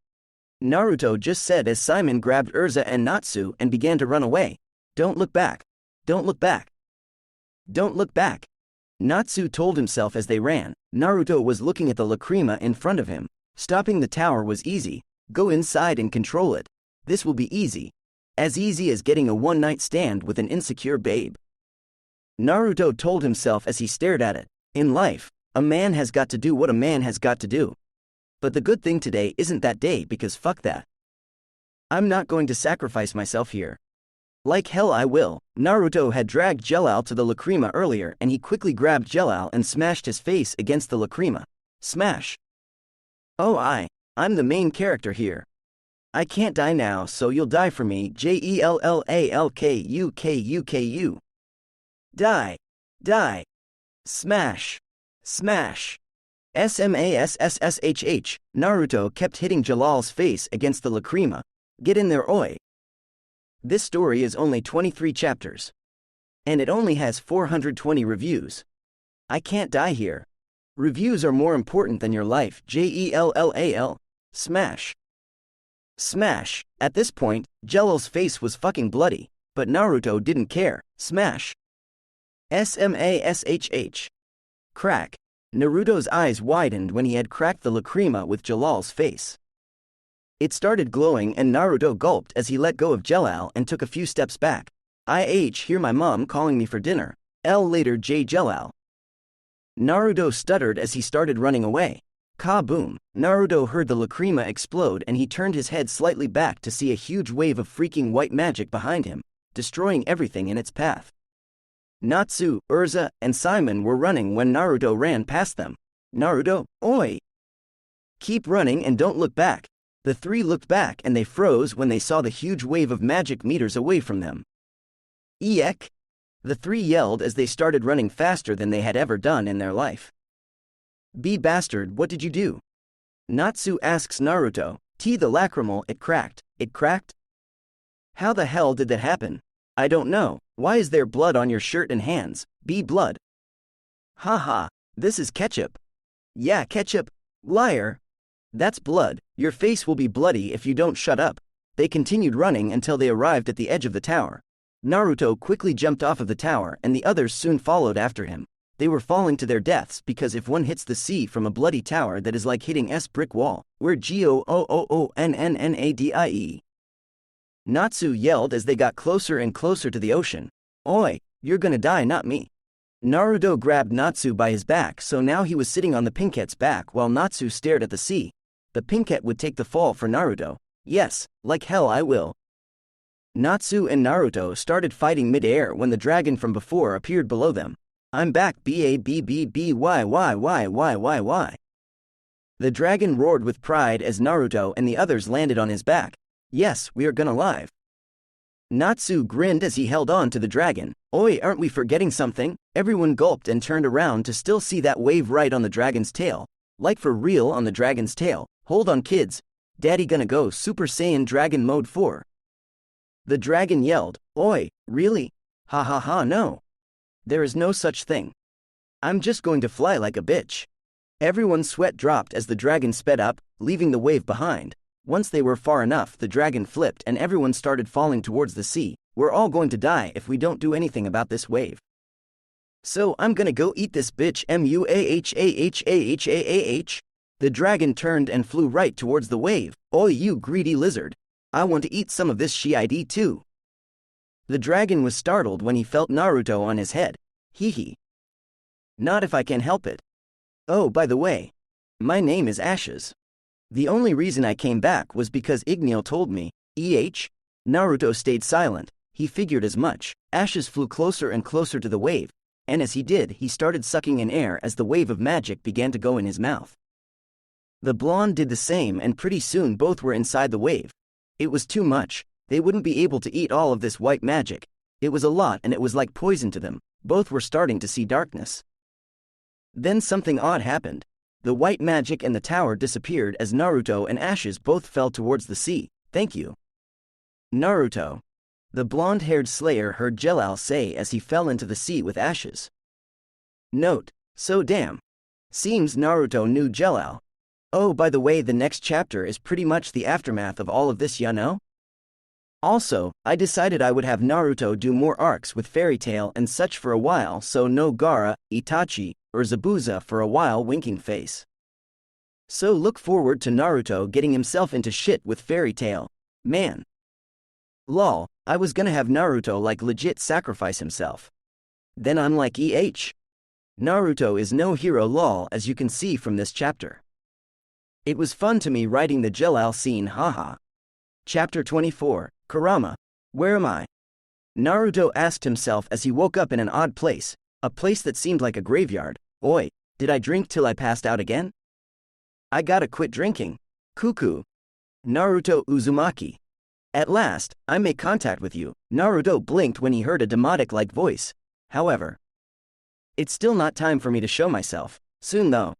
Naruto just said as Simon grabbed Urza and Natsu and began to run away. Don't look back. Don't look back. Don't look back. Natsu told himself as they ran. Naruto was looking at the lacrima in front of him. Stopping the tower was easy. Go inside and control it. This will be easy. As easy as getting a one-night stand with an insecure babe. Naruto told himself as he stared at it. In life, a man has got to do what a man has got to do. But the good thing today isn't that day because fuck that. I'm not going to sacrifice myself here. Like hell I will. Naruto had dragged Jelal to the lacrima earlier and he quickly grabbed Jelal and smashed his face against the lacrima. Smash. Oh I'm the main character here. I can't die now, so you'll die for me. Jellalkuku. Die. Die. Smash. Smash. Smash. Naruto kept hitting Jalal's face against the lacrima. Get in there, oi. This story is only 23 chapters. And it only has 420 reviews. I can't die here. Reviews are more important than your life. Jellal. Smash. Smash. At this point, Jellal's face was fucking bloody, but Naruto didn't care. Smash. Smash. Crack. Naruto's eyes widened when he had cracked the lacrima with Jalal's face. It started glowing and Naruto gulped as he let go of Jellal and took a few steps back. Hear my mom calling me for dinner. Later Jellal. Naruto stuttered as he started running away. Kaboom! Naruto heard the lacrima explode and he turned his head slightly back to see a huge wave of freaking white magic behind him, destroying everything in its path. Natsu, Urza, and Simon were running when Naruto ran past them. Naruto, oi! Keep running and don't look back. The three looked back and they froze when they saw the huge wave of magic meters away from them. Eek! The three yelled as they started running faster than they had ever done in their life. B bastard, what did you do? Natsu asks Naruto. The lacrimal, it cracked. It cracked? How the hell did that happen? I don't know. Why is there blood on your shirt and hands? B blood. Haha, this is ketchup. Yeah, ketchup. Liar. That's blood. Your face will be bloody if you don't shut up. They continued running until they arrived at the edge of the tower. Naruto quickly jumped off of the tower and the others soon followed after him. They were falling to their deaths because if one hits the sea from a bloody tower, that is like hitting S brick wall, where Goonnadie. Natsu yelled as they got closer and closer to the ocean. Oi, you're gonna die, not me. Naruto grabbed Natsu by his back, so now he was sitting on the Pinkette's back while Natsu stared at the sea. The Pinkette would take the fall for Naruto. Yes, like hell I will. Natsu and Naruto started fighting mid-air when the dragon from before appeared below them. I'm back, babbyyyyyyyy. The dragon roared with pride as Naruto and the others landed on his back. Yes, we are gonna live. Natsu grinned as he held on to the dragon. Oi, aren't we forgetting something? Everyone gulped and turned around to still see that wave right on the dragon's tail. Like for real on the dragon's tail. Hold on kids. Daddy gonna go Super Saiyan Dragon Mode 4. The dragon yelled. Oi, really? Ha ha ha, no. There is no such thing. I'm just going to fly like a bitch. Everyone's sweat dropped as the dragon sped up, leaving the wave behind. Once they were far enough, the dragon flipped and everyone started falling towards the sea. We're all going to die if we don't do anything about this wave. So I'm gonna go eat this bitch muahahahah. The dragon turned and flew right towards the wave. Oi, you greedy lizard. I want to eat some of this shit too. The dragon was startled when he felt Naruto on his head. Hee. Not if I can help it. Oh, by the way, my name is Ashes. The only reason I came back was because Igneel told me. Naruto stayed silent. He figured as much. Ashes flew closer and closer to the wave, and as he did, he started sucking in air as the wave of magic began to go in his mouth. The blonde did the same and pretty soon both were inside the wave. It was too much. They wouldn't be able to eat all of this white magic. It was a lot and it was like poison to them. Both were starting to see darkness. Then something odd happened. The white magic and the tower disappeared as Naruto and Ashes both fell towards the sea. Thank you. Naruto. The blonde-haired slayer heard Jellal say as he fell into the sea with Ashes. Note, so damn. Seems Naruto knew Jellal. Oh, by the way, the next chapter is pretty much the aftermath of all of this, ya know? Also, I decided I would have Naruto do more arcs with Fairy Tail and such for a while, so no Gaara, Itachi, or Zabuza for a while winking face. So look forward to Naruto getting himself into shit with Fairy Tail. Man. Lol, I was gonna have Naruto like legit sacrifice himself. Then I'm like Naruto is no hero lol as you can see from this chapter. It was fun to me writing the Jellal scene haha. Chapter 24, Kurama. Where am I? Naruto asked himself as he woke up in an odd place, a place that seemed like a graveyard. Oi, did I drink till I passed out again? I gotta quit drinking. Cuckoo. Naruto Uzumaki. At last, I make contact with you. Naruto blinked when he heard a demonic-like voice. However, it's still not time for me to show myself. Soon though.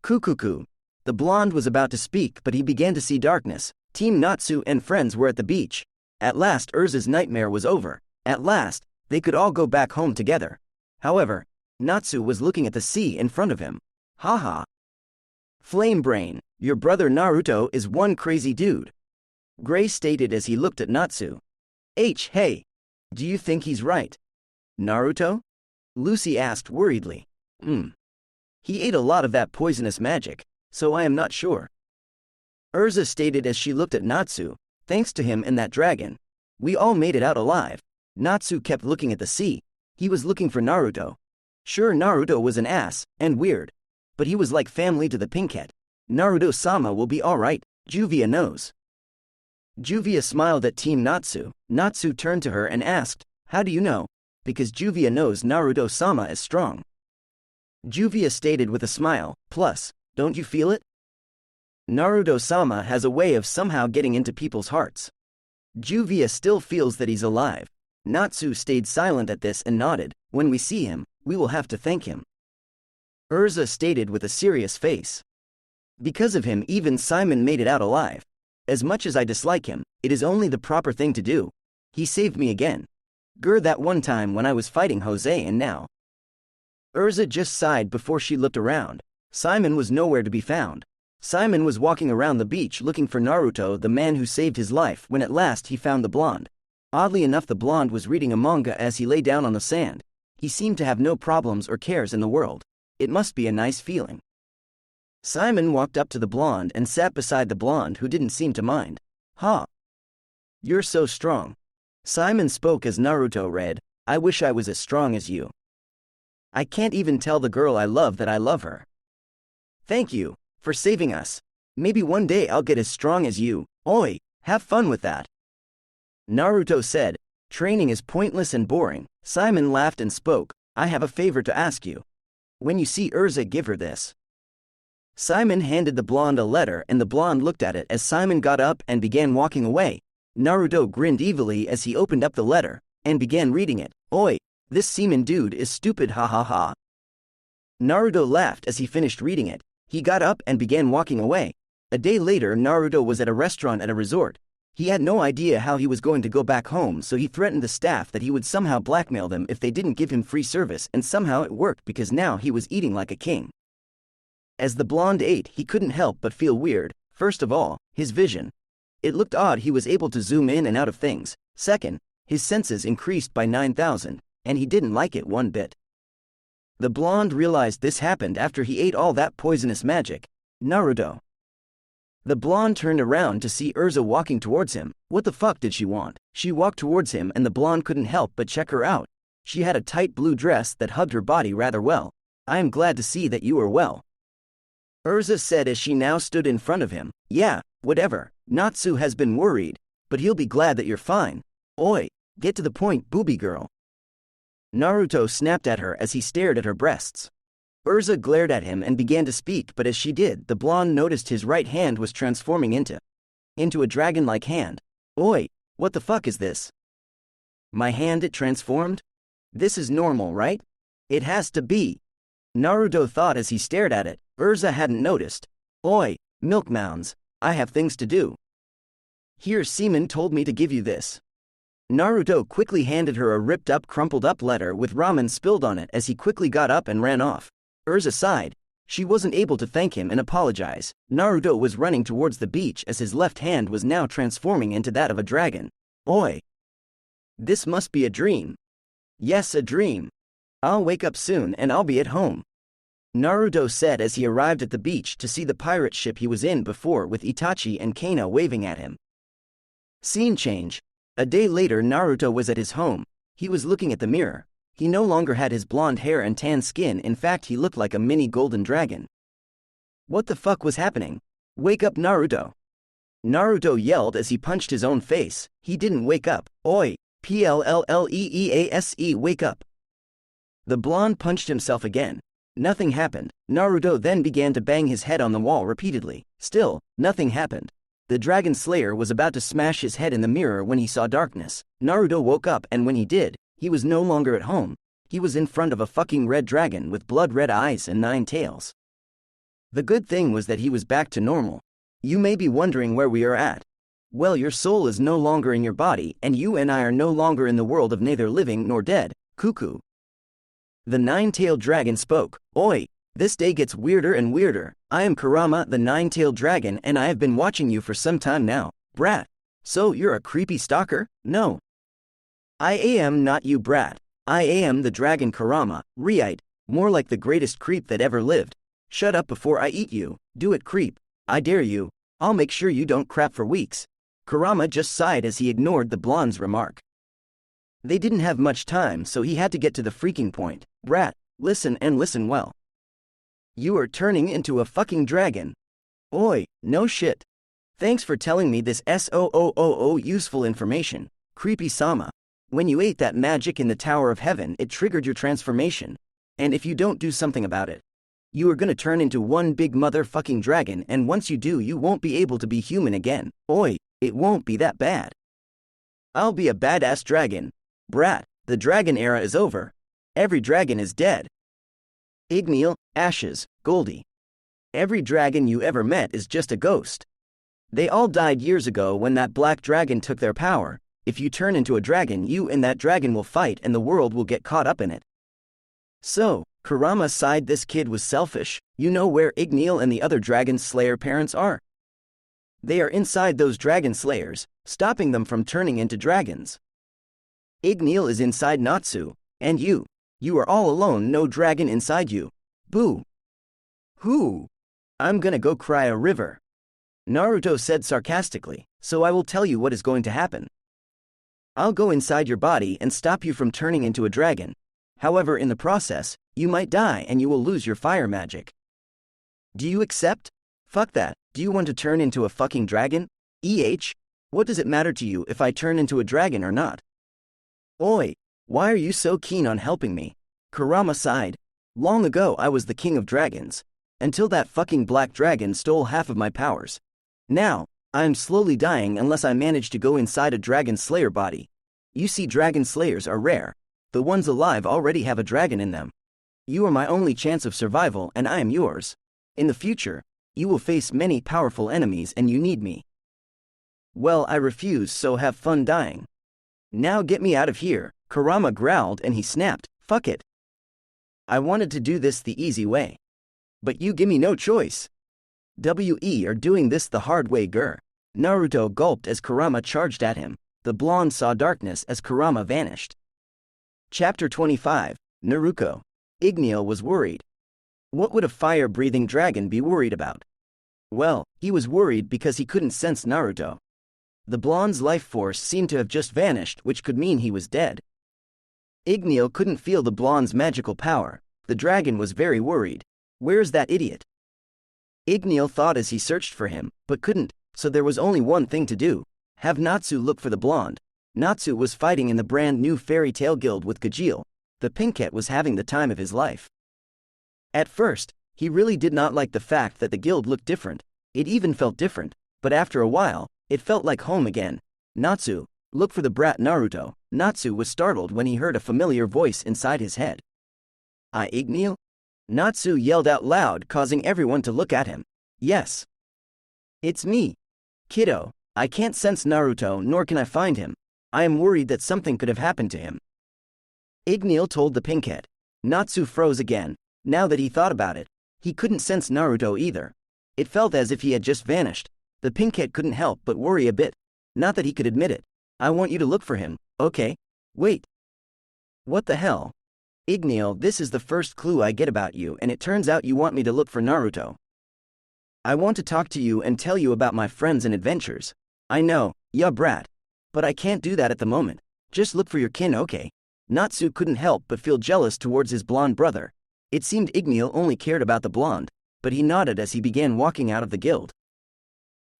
Kukuku. The blonde was about to speak, but he began to see darkness. Team Natsu and friends were at the beach. At last Urza's nightmare was over. At last, they could all go back home together. However, Natsu was looking at the sea in front of him. Haha. Flame Brain, your brother Naruto is one crazy dude. Gray stated as he looked at Natsu. Hey, do you think he's right? Naruto? Lucy asked worriedly. He ate a lot of that poisonous magic, so I am not sure. Urza stated as she looked at Natsu. Thanks to him and that dragon, we all made it out alive. Natsu kept looking at the sea. He was looking for Naruto. Sure, Naruto was an ass, and weird, but he was like family to the Pinkhead. Naruto-sama will be alright, Juvia knows. Juvia smiled at Team Natsu. Natsu turned to her and asked, how do you know? Because Juvia knows Naruto-sama is strong. Juvia stated with a smile, plus, don't you feel it? Naruto-sama has a way of somehow getting into people's hearts. Juvia still feels that he's alive. Natsu stayed silent at this and nodded. When we see him, we will have to thank him. Urza stated with a serious face. Because of him even Simon made it out alive. As much as I dislike him, it is only the proper thing to do. He saved me again. That one time when I was fighting Jose and now. Urza just sighed before she looked around. Simon was nowhere to be found. Simon was walking around the beach looking for Naruto, the man who saved his life, when at last he found the blonde. Oddly enough, the blonde was reading a manga as he lay down on the sand. He seemed to have no problems or cares in the world. It must be a nice feeling. Simon walked up to the blonde and sat beside the blonde, who didn't seem to mind. You're so strong. Simon spoke as Naruto read, I wish I was as strong as you. I can't even tell the girl I love that I love her. Thank you for saving us. Maybe one day I'll get as strong as you. Oi, have fun with that. Naruto said, training is pointless and boring. Simon laughed and spoke, I have a favor to ask you. When you see Urza, give her this. Simon handed the blonde a letter and the blonde looked at it as Simon got up and began walking away. Naruto grinned evilly as he opened up the letter and began reading it. Oi, this seaman dude is stupid, ha ha ha. Naruto laughed as he finished reading it. He got up and began walking away. A day later, Naruto was at a restaurant at a resort. He had no idea how he was going to go back home, so he threatened the staff that he would somehow blackmail them if they didn't give him free service, and somehow it worked because now he was eating like a king. As the blonde ate, he couldn't help but feel weird. First of all, his vision. It looked odd. He was able to zoom in and out of things. Second, his senses increased by 9,000, and he didn't like it one bit. The blonde realized this happened after he ate all that poisonous magic. Naruto. The blonde turned around to see Urza walking towards him. What the fuck did she want? She walked towards him and the blonde couldn't help but check her out. She had a tight blue dress that hugged her body rather well. I am glad to see that you are well. Urza said as she now stood in front of him. Yeah, whatever. Natsu has been worried, but he'll be glad that you're fine. Oi, get to the point, booby girl. Naruto snapped at her as he stared at her breasts. Urza glared at him and began to speak, but as she did, the blonde noticed his right hand was transforming into a dragon-like hand. Oi, what the fuck is this? My hand, it transformed? This is normal, right? It has to be. Naruto thought as he stared at it. Urza hadn't noticed. Oi, milk mounds, I have things to do. Here, Seaman told me to give you this. Naruto quickly handed her a ripped-up, crumpled-up letter with ramen spilled on it as he quickly got up and ran off. Urza sighed. She wasn't able to thank him and apologize. Naruto was running towards the beach as his left hand was now transforming into that of a dragon. Oi! This must be a dream. Yes, a dream. I'll wake up soon and I'll be at home. Naruto said as he arrived at the beach to see the pirate ship he was in before with Itachi and Kana waving at him. Scene change. A day later, Naruto was at his home. He was looking at the mirror. He no longer had his blonde hair and tan skin. In fact, he looked like a mini golden dragon. What the fuck was happening? Wake up, Naruto. Naruto yelled as he punched his own face. He didn't wake up. Oi, PLLLEEASE, wake up. The blonde punched himself again. Nothing happened. Naruto then began to bang his head on the wall repeatedly. Still, nothing happened. The Dragon Slayer was about to smash his head in the mirror when he saw darkness. Naruto woke up, and when he did, he was no longer at home. He was in front of a fucking red dragon with blood-red eyes and 9 tails. The good thing was that he was back to normal. You may be wondering where we are at. Well, your soul is no longer in your body, and you and I are no longer in the world of neither living nor dead. Cuckoo. The 9-tailed dragon spoke. Oi! This day gets weirder and weirder. I am Kurama, the 9-tailed dragon, and I have been watching you for some time now. Brat. So you're a creepy stalker? No. I am not you, brat. I am the dragon Kurama, Reite, more like the greatest creep that ever lived. Shut up before I eat you. Do it, creep. I dare you. I'll make sure you don't crap for weeks. Kurama just sighed as he ignored the blonde's remark. They didn't have much time, so he had to get to the freaking point. Brat, listen and listen well. You are turning into a fucking dragon. Oi, no shit. Thanks for telling me this useful information, creepy Sama. When you ate that magic in the Tower of Heaven, it triggered your transformation. And if you don't do something about it, you are gonna turn into one big motherfucking dragon, and once you do, you won't be able to be human again. Oi, it won't be that bad. I'll be a badass dragon. Brat, the dragon era is over. Every dragon is dead. Igneel, Ashes, Goldie. Every dragon you ever met is just a ghost. They all died years ago when that black dragon took their power. If you turn into a dragon, you and that dragon will fight and the world will get caught up in it. So, Kurama sighed. This kid was selfish. You know where Igneel and the other Dragon Slayer parents are? They are inside those Dragon Slayers, stopping them from turning into dragons. Igneel is inside Natsu, and you are all alone, no dragon inside you. Boo. Who? I'm gonna go cry a river. Naruto said sarcastically, so I will tell you what is going to happen. I'll go inside your body and stop you from turning into a dragon. However, in the process, you might die and you will lose your fire magic. Do you accept? Fuck that. Do you want to turn into a fucking dragon? What does it matter to you if I turn into a dragon or not? Oi, why are you so keen on helping me? Kurama sighed. Long ago I was the king of dragons, until that fucking black dragon stole half of my powers. Now, I am slowly dying unless I manage to go inside a dragon slayer body. You see, dragon slayers are rare. The ones alive already have a dragon in them. You are my only chance of survival, and I am yours. In the future, you will face many powerful enemies and you need me. Well, I refuse, so have fun dying. Now get me out of here, Kurama growled, and he snapped. Fuck it. I wanted to do this the easy way. But you give me no choice. We are doing this the hard way, grr. Naruto gulped as Kurama charged at him. The blonde saw darkness as Kurama vanished. Chapter 25, Naruto. Igneel was worried. What would a fire-breathing dragon be worried about? Well, he was worried because he couldn't sense Naruto. The blonde's life force seemed to have just vanished, which could mean he was dead. Igneel couldn't feel the blonde's magical power. The dragon was very worried. Where's that idiot? Igneel thought as he searched for him, but couldn't, so there was only one thing to do. Have Natsu look for the blonde. Natsu was fighting in the brand new fairy tale guild with Igneel. The pinkette was having the time of his life. At first, he really did not like the fact that the guild looked different. It even felt different, but after a while, it felt like home again. Natsu, look for the brat Naruto. Natsu was startled when he heard a familiar voice inside his head. Igneel? Natsu yelled out loud, causing everyone to look at him. Yes. It's me. Kiddo, I can't sense Naruto, nor can I find him. I am worried that something could have happened to him. Igneel told the pinkette. Natsu froze again. Now that he thought about it, he couldn't sense Naruto either. It felt as if he had just vanished. The pinkette couldn't help but worry a bit. Not that he could admit it. I want you to look for him, okay? Wait. What the hell? Igneel, this is the first clue I get about you, and it turns out you want me to look for Naruto. I want to talk to you and tell you about my friends and adventures. I know, yeah brat. But I can't do that at the moment. Just look for your kin, okay? Natsu couldn't help but feel jealous towards his blonde brother. It seemed Igneel only cared about the blonde, but he nodded as he began walking out of the guild.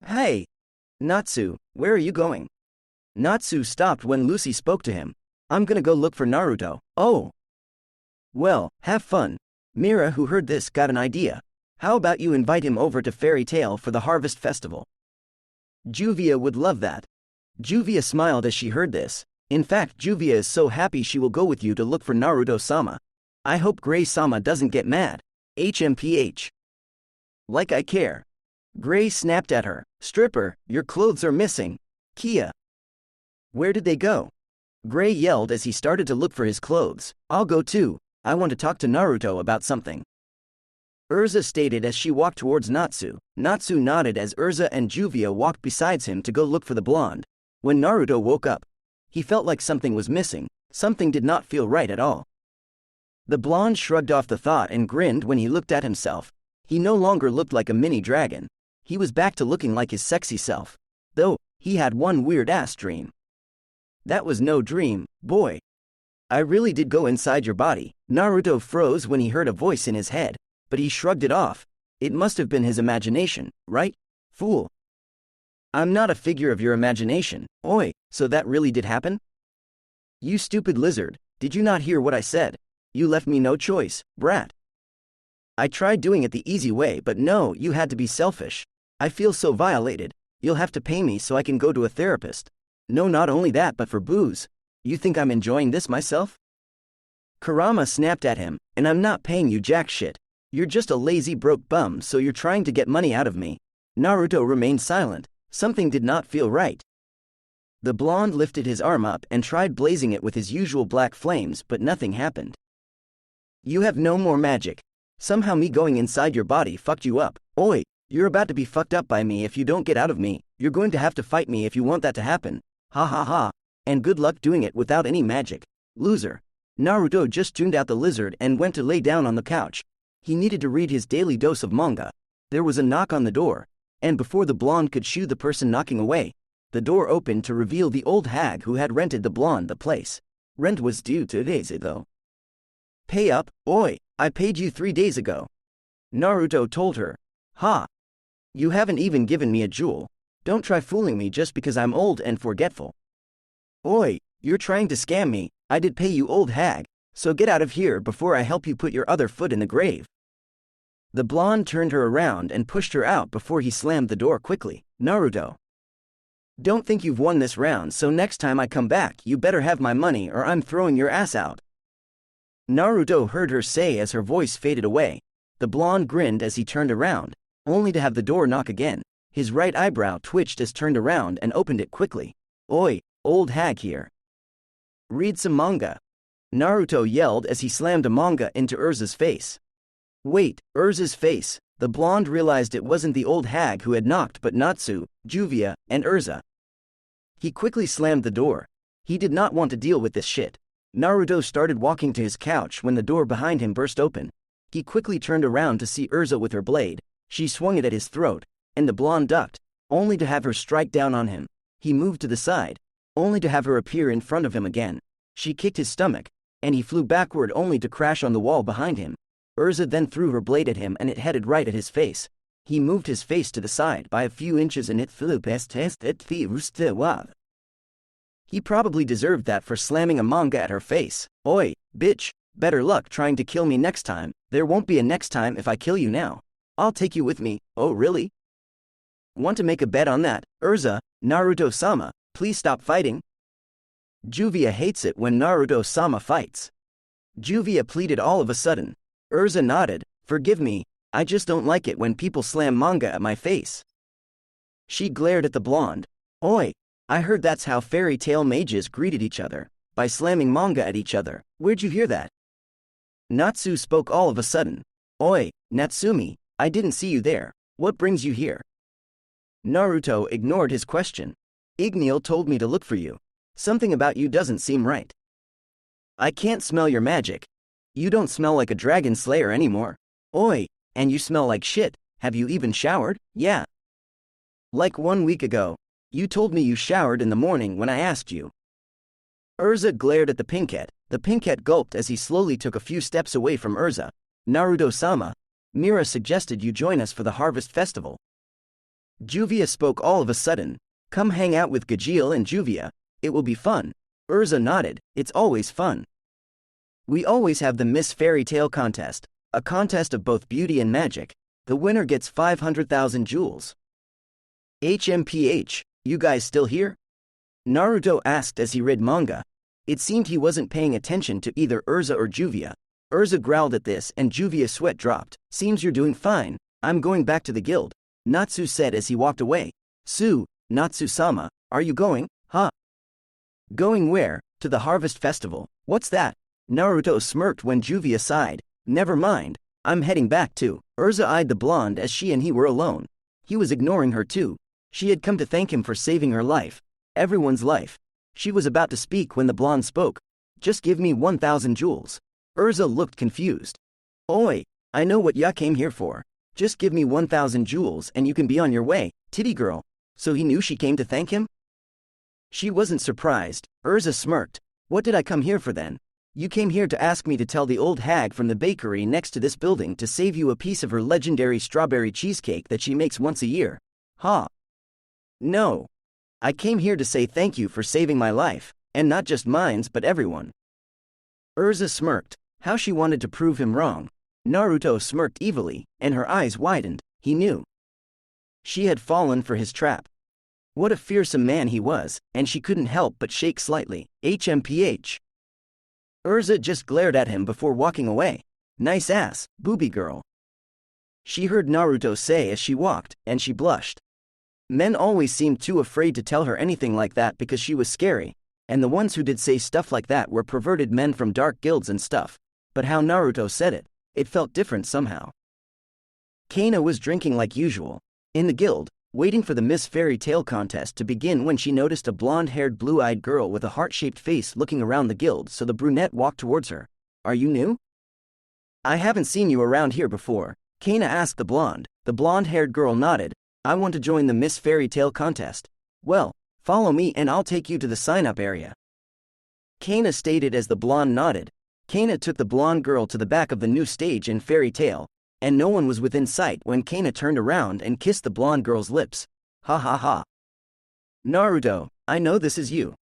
Hey! Natsu, where are you going? Natsu stopped when Lucy spoke to him. I'm gonna go look for Naruto. Oh! Well, have fun. Mira, who heard this, got an idea. How about you invite him over to Fairy Tale for the Harvest Festival? Juvia would love that. Juvia smiled as she heard this. In fact, Juvia is so happy she will go with you to look for Naruto-sama. I hope Gray-sama doesn't get mad. HMPH. Like I care. Gray snapped at her. Stripper, your clothes are missing. Kia. Where did they go? Gray yelled as he started to look for his clothes. I'll go too. I want to talk to Naruto about something. Urza stated as she walked towards Natsu. Natsu nodded as Urza and Juvia walked beside him to go look for the blonde. When Naruto woke up, he felt like something was missing. Something did not feel right at all. The blonde shrugged off the thought and grinned when he looked at himself. He no longer looked like a mini dragon. He was back to looking like his sexy self. Though, he had one weird-ass dream. That was no dream, boy. I really did go inside your body. Naruto froze when he heard a voice in his head, but he shrugged it off. It must have been his imagination, right? Fool. I'm not a figure of your imagination. Oi, so that really did happen? You stupid lizard, did you not hear what I said? You left me no choice, brat. I tried doing it the easy way, but no, you had to be selfish. I feel so violated. You'll have to pay me so I can go to a therapist. No, not only that, but for booze. You think I'm enjoying this myself? Kurama snapped at him, and I'm not paying you jack shit. You're just a lazy broke bum, so you're trying to get money out of me. Naruto remained silent. Something did not feel right. The blonde lifted his arm up and tried blazing it with his usual black flames, but nothing happened. You have no more magic. Somehow me going inside your body fucked you up. Oi, you're about to be fucked up by me if you don't get out of me. You're going to have to fight me if you want that to happen. Ha ha ha. And good luck doing it without any magic. Loser. Naruto just tuned out the lizard and went to lay down on the couch. He needed to read his daily dose of manga. There was a knock on the door, and before the blonde could shoo the person knocking away, the door opened to reveal the old hag who had rented the blonde the place. Rent was due 2 days ago. Pay up, oi, I paid you 3 days ago. Naruto told her. Ha. You haven't even given me a jewel. Don't try fooling me just because I'm old and forgetful. Oi, you're trying to scam me. I did pay you, old hag, so get out of here before I help you put your other foot in the grave. The blonde turned her around and pushed her out before he slammed the door quickly. Naruto. Don't think you've won this round, so next time I come back you better have my money or I'm throwing your ass out. Naruto heard her say as her voice faded away. The blonde grinned as he turned around, only to have the door knock again. His right eyebrow twitched as turned around and opened it quickly. Oi, old hag here. Read some manga. Naruto yelled as he slammed a manga into Urza's face. Wait, Urza's face. The blonde realized it wasn't the old hag who had knocked but Natsu, Juvia, and Urza. He quickly slammed the door. He did not want to deal with this shit. Naruto started walking to his couch when the door behind him burst open. He quickly turned around to see Urza with her blade. She swung it at his throat, and the blonde ducked, only to have her strike down on him. He moved to the side, only to have her appear in front of him again. She kicked his stomach, and he flew backward only to crash on the wall behind him. Urza then threw her blade at him and it headed right at his face. He moved his face to the side by a few inches and it flew past his head. He probably deserved that for slamming a manga at her face. Oi, bitch, better luck trying to kill me next time. There won't be a next time if I kill you now. I'll take you with me. Oh really? Want to make a bet on that, Urza? Naruto-sama, please stop fighting. Juvia hates it when Naruto-sama fights. Juvia pleaded all of a sudden. Urza nodded. Forgive me, I just don't like it when people slam manga at my face. She glared at the blonde. Oi, I heard that's how fairy tale mages greeted each other, by slamming manga at each other. Where'd you hear that? Natsu spoke all of a sudden. Oi, Natsumi, I didn't see you there. What brings you here? Naruto ignored his question. Igneel told me to look for you. Something about you doesn't seem right. I can't smell your magic. You don't smell like a dragon slayer anymore. Oi, and you smell like shit. Have you even showered? Yeah. Like 1 week ago. You told me you showered in the morning when I asked you. Urza glared at the pinkette. The pinkette gulped as he slowly took a few steps away from Urza. Naruto-sama, Mira suggested you join us for the Harvest Festival. Juvia spoke all of a sudden. Come hang out with Gajeel and Juvia. It will be fun. Urza nodded. It's always fun. We always have the Miss Fairy Tale contest, a contest of both beauty and magic. The winner gets 500,000 jewels. HMPH, you guys still here? Naruto asked as he read manga. It seemed he wasn't paying attention to either Urza or Juvia. Urza growled at this and Juvia's sweat dropped. Seems you're doing fine. I'm going back to the guild, Natsu said as he walked away. Natsu-sama, are you going? Huh? Going where? To the harvest festival. What's that? Naruto smirked when Juvia sighed. Never mind. I'm heading back too. Urza eyed the blonde as she and he were alone. He was ignoring her too. She had come to thank him for saving her life. Everyone's life. She was about to speak when the blonde spoke. Just give me 1,000 jewels. Urza looked confused. Oi, I know what ya came here for. Just give me 1,000 jewels and you can be on your way, titty girl. So he knew she came to thank him? She wasn't surprised. Urza smirked. What did I come here for then? You came here to ask me to tell the old hag from the bakery next to this building to save you a piece of her legendary strawberry cheesecake that she makes once a year. Huh? No. I came here to say thank you for saving my life, and not just mine's but everyone. Urza smirked. How she wanted to prove him wrong. Naruto smirked evilly, and her eyes widened. He knew. She had fallen for his trap. What a fearsome man he was, and she couldn't help but shake slightly. HMPH. Urza just glared at him before walking away. Nice ass, booby girl. She heard Naruto say as she walked, and she blushed. Men always seemed too afraid to tell her anything like that because she was scary, and the ones who did say stuff like that were perverted men from dark guilds and stuff. But how Naruto said it, it felt different somehow. Kana was drinking like usual, in the guild, waiting for the Miss Fairy Tale contest to begin when she noticed a blonde-haired blue-eyed girl with a heart-shaped face looking around the guild, so the brunette walked towards her. Are you new? I haven't seen you around here before, Kana asked the blonde. The blonde-haired girl nodded. I want to join the Miss Fairy Tale contest. Well, follow me and I'll take you to the sign-up area. Kana stated as the blonde nodded. Kana took the blonde girl to the back of the new stage in Fairy Tale, and no one was within sight when Kana turned around and kissed the blonde girl's lips. Ha ha ha. Naruto, I know this is you.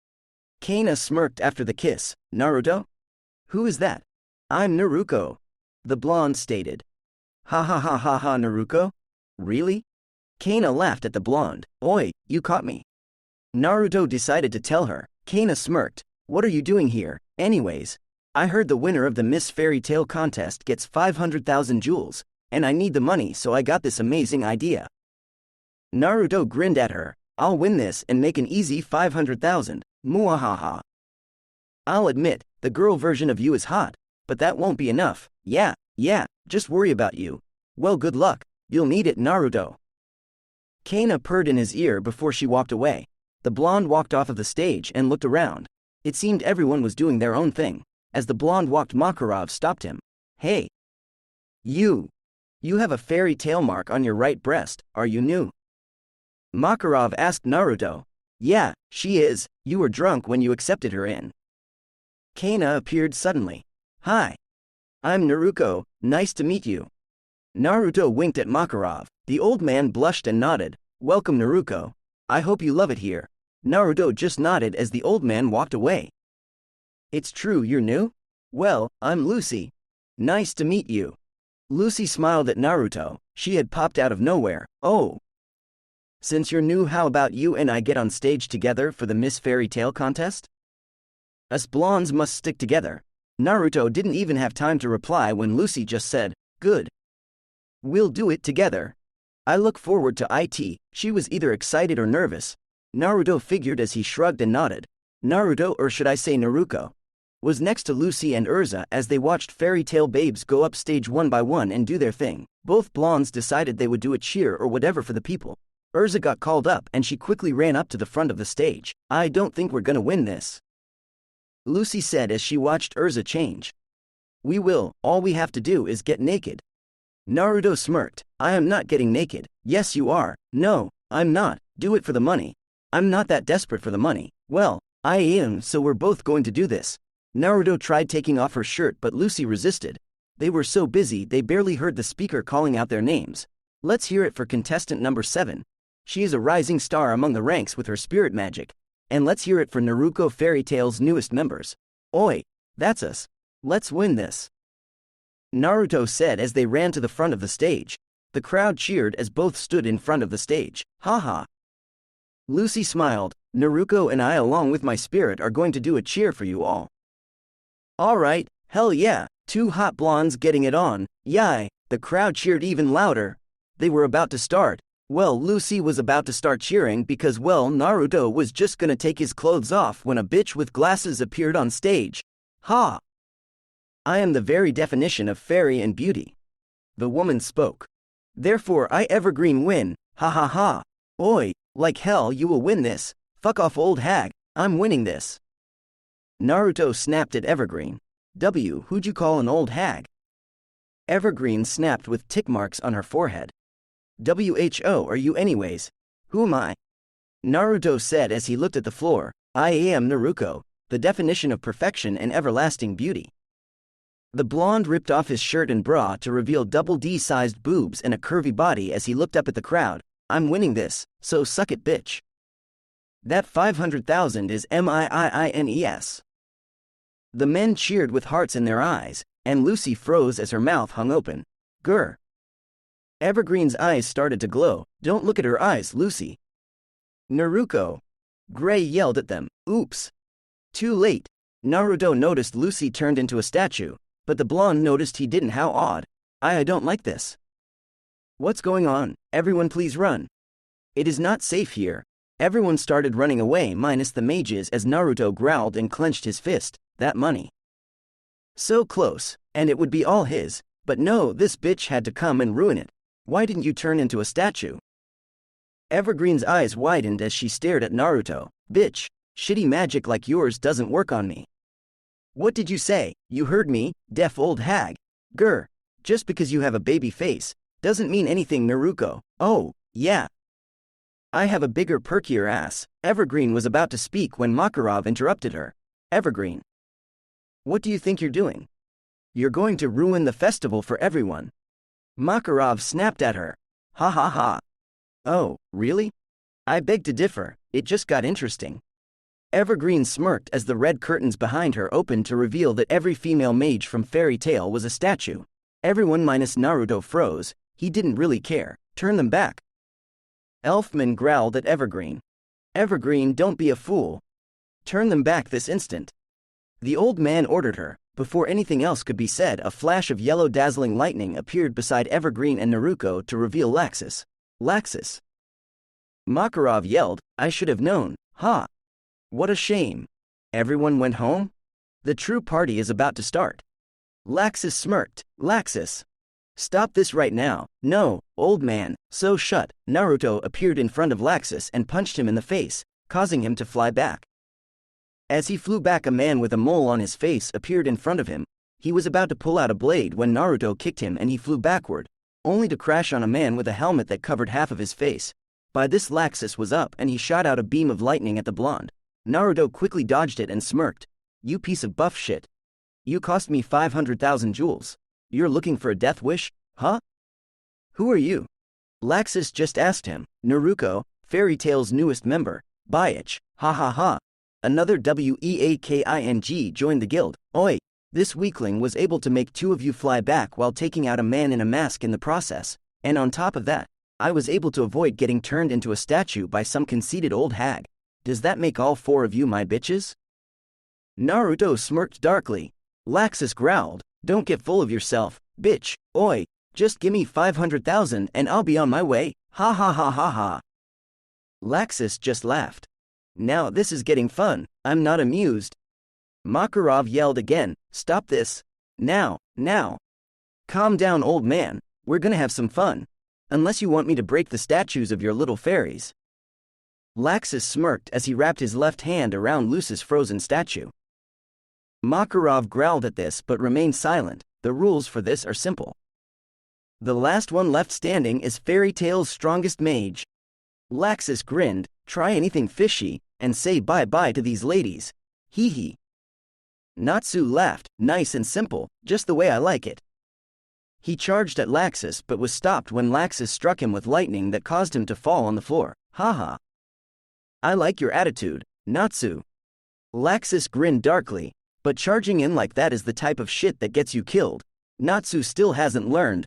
Kana smirked after the kiss. Naruto? Who is that? I'm Naruto. The blonde stated. Ha ha ha ha ha Naruto? Really? Kana laughed at the blonde. Oi, you caught me. Naruto decided to tell her. Kana smirked. What are you doing here, anyways? I heard the winner of the Miss Fairy Tale contest gets 500,000 jewels, and I need the money so I got this amazing idea. Naruto grinned at her. I'll win this and make an easy 500,000. Muahaha. I'll admit, the girl version of you is hot, but that won't be enough. Yeah, just worry about you. Well, good luck. You'll need it, Naruto. Kana purred in his ear before she walked away. The blonde walked off of the stage and looked around. It seemed everyone was doing their own thing. As the blonde walked, Makarov stopped him. Hey. You have a fairy tale mark on your right breast, are you new? Makarov asked Naruto. Yeah, she is. You were drunk when you accepted her in. Kana appeared suddenly. Hi. I'm Naruto, nice to meet you. Naruto winked at Makarov. The old man blushed and nodded. Welcome Naruto. I hope you love it here. Naruto just nodded as the old man walked away. It's true you're new? Well, I'm Lucy. Nice to meet you. Lucy smiled at Naruto. She had popped out of nowhere. Oh. Since you're new, how about you and I get on stage together for the Miss Fairy Tale contest? Us blondes must stick together. Naruto didn't even have time to reply when Lucy just said, good. We'll do it together. I look forward to it. She was either excited or nervous. Naruto figured as he shrugged and nodded. Naruto, or should I say Naruto, was next to Lucy and Urza as they watched fairy tale babes go up stage one by one and do their thing. Both blondes decided they would do a cheer or whatever for the people. Urza got called up and she quickly ran up to the front of the stage. I don't think we're gonna win this, Lucy said as she watched Urza change. We will, all we have to do is get naked. Naruto smirked. I am not getting naked. Yes you are. No, I'm not. Do it for the money. I'm not that desperate for the money. Well, I am, so we're both going to do this. Naruto tried taking off her shirt but Lucy resisted. They were so busy they barely heard the speaker calling out their names. Let's hear it for contestant number 7. She is a rising star among the ranks with her spirit magic. And let's hear it for Naruto Fairy Tale's newest members. Oi, that's us. Let's win this, Naruto said as they ran to the front of the stage. The crowd cheered as both stood in front of the stage. Haha. Lucy smiled. Naruto and I along with my spirit are going to do a cheer for you all. Alright, hell yeah, two hot blondes getting it on, yay, the crowd cheered even louder. They were about to start. Well, Lucy was about to start cheering because, well, Naruto was just gonna take his clothes off when a bitch with glasses appeared on stage. Ha! I am the very definition of fairy and beauty. The woman spoke. Therefore I Evergreen win, ha ha ha. Oi, like hell you will win this. Fuck off old hag, I'm winning this. Naruto snapped at Evergreen. Who'd you call an old hag? Evergreen snapped with tick marks on her forehead. Who are you anyways? Who am I? Naruto said as he looked at the floor. I am Naruto, the definition of perfection and everlasting beauty. The blonde ripped off his shirt and bra to reveal double D-sized boobs and a curvy body as he looked up at the crowd. I'm winning this, so suck it bitch. That 500,000 is MIIINES. The men cheered with hearts in their eyes, and Lucy froze as her mouth hung open. Grr. Evergreen's eyes started to glow. Don't look at her eyes, Lucy. Naruto. Gray yelled at them. Oops. Too late. Naruto noticed Lucy turned into a statue, but the blonde noticed he didn't. How odd. I don't like this. What's going on? Everyone please run. It is not safe here. Everyone started running away minus the mages as Naruto growled and clenched his fist. That money. So close, and it would be all his, but no, this bitch had to come and ruin it. Why didn't you turn into a statue? Evergreen's eyes widened as she stared at Naruto. Bitch, shitty magic like yours doesn't work on me. What did you say? You heard me, deaf old hag. Grr. Just because you have a baby face doesn't mean anything, Naruto. Oh, yeah. I have a bigger perkier ass. Evergreen was about to speak when Makarov interrupted her. Evergreen. What do you think you're doing? You're going to ruin the festival for everyone. Makarov snapped at her. Ha ha ha. Oh, really? I beg to differ, it just got interesting. Evergreen smirked as the red curtains behind her opened to reveal that every female mage from Fairy Tail was a statue. Everyone minus Naruto froze. He didn't really care. Turn them back. Elfman growled at Evergreen. Evergreen, don't be a fool. Turn them back this instant. The old man ordered her. Before anything else could be said, a flash of yellow dazzling lightning appeared beside Evergreen and Naruto to reveal Laxus. Laxus. Makarov yelled, I should have known, ha. What a shame. Everyone went home? The true party is about to start. Laxus smirked. Laxus. Stop this right now. No, old man, so shut. Naruto appeared in front of Laxus and punched him in the face, causing him to fly back. As he flew back, a man with a mole on his face appeared in front of him. He was about to pull out a blade when Naruto kicked him and he flew backward, only to crash on a man with a helmet that covered half of his face. By this, Laxus was up and he shot out a beam of lightning at the blonde. Naruto quickly dodged it and smirked. You piece of buff shit. You cost me 500,000 jewels. You're looking for a death wish, huh? Who are you? Laxus just asked him. Naruto, Fairy Tail's newest member. Biatch, ha ha ha. Another Weaking joined the guild. Oi, this weakling was able to make two of you fly back while taking out a man in a mask in the process, and on top of that, I was able to avoid getting turned into a statue by some conceited old hag. Does that make all four of you my bitches? Naruto smirked darkly. Laxus growled, don't get full of yourself, bitch. Oi, just gimme 500,000 and I'll be on my way. Ha ha ha ha ha. Laxus just laughed. Now this is getting fun. I'm not amused. Makarov yelled again. Stop this. Now. Calm down, old man. We're gonna have some fun. Unless you want me to break the statues of your little fairies. Laxus smirked as he wrapped his left hand around Lucy's frozen statue. Makarov growled at this but remained silent. The rules for this are simple. The last one left standing is Fairy Tail's strongest mage. Laxus grinned. Try anything fishy, and say bye-bye to these ladies. Hee hee. Natsu laughed. Nice and simple, just the way I like it. He charged at Laxus but was stopped when Laxus struck him with lightning that caused him to fall on the floor. Haha. I like your attitude, Natsu. Laxus grinned darkly, but charging in like that is the type of shit that gets you killed. Natsu still hasn't learned.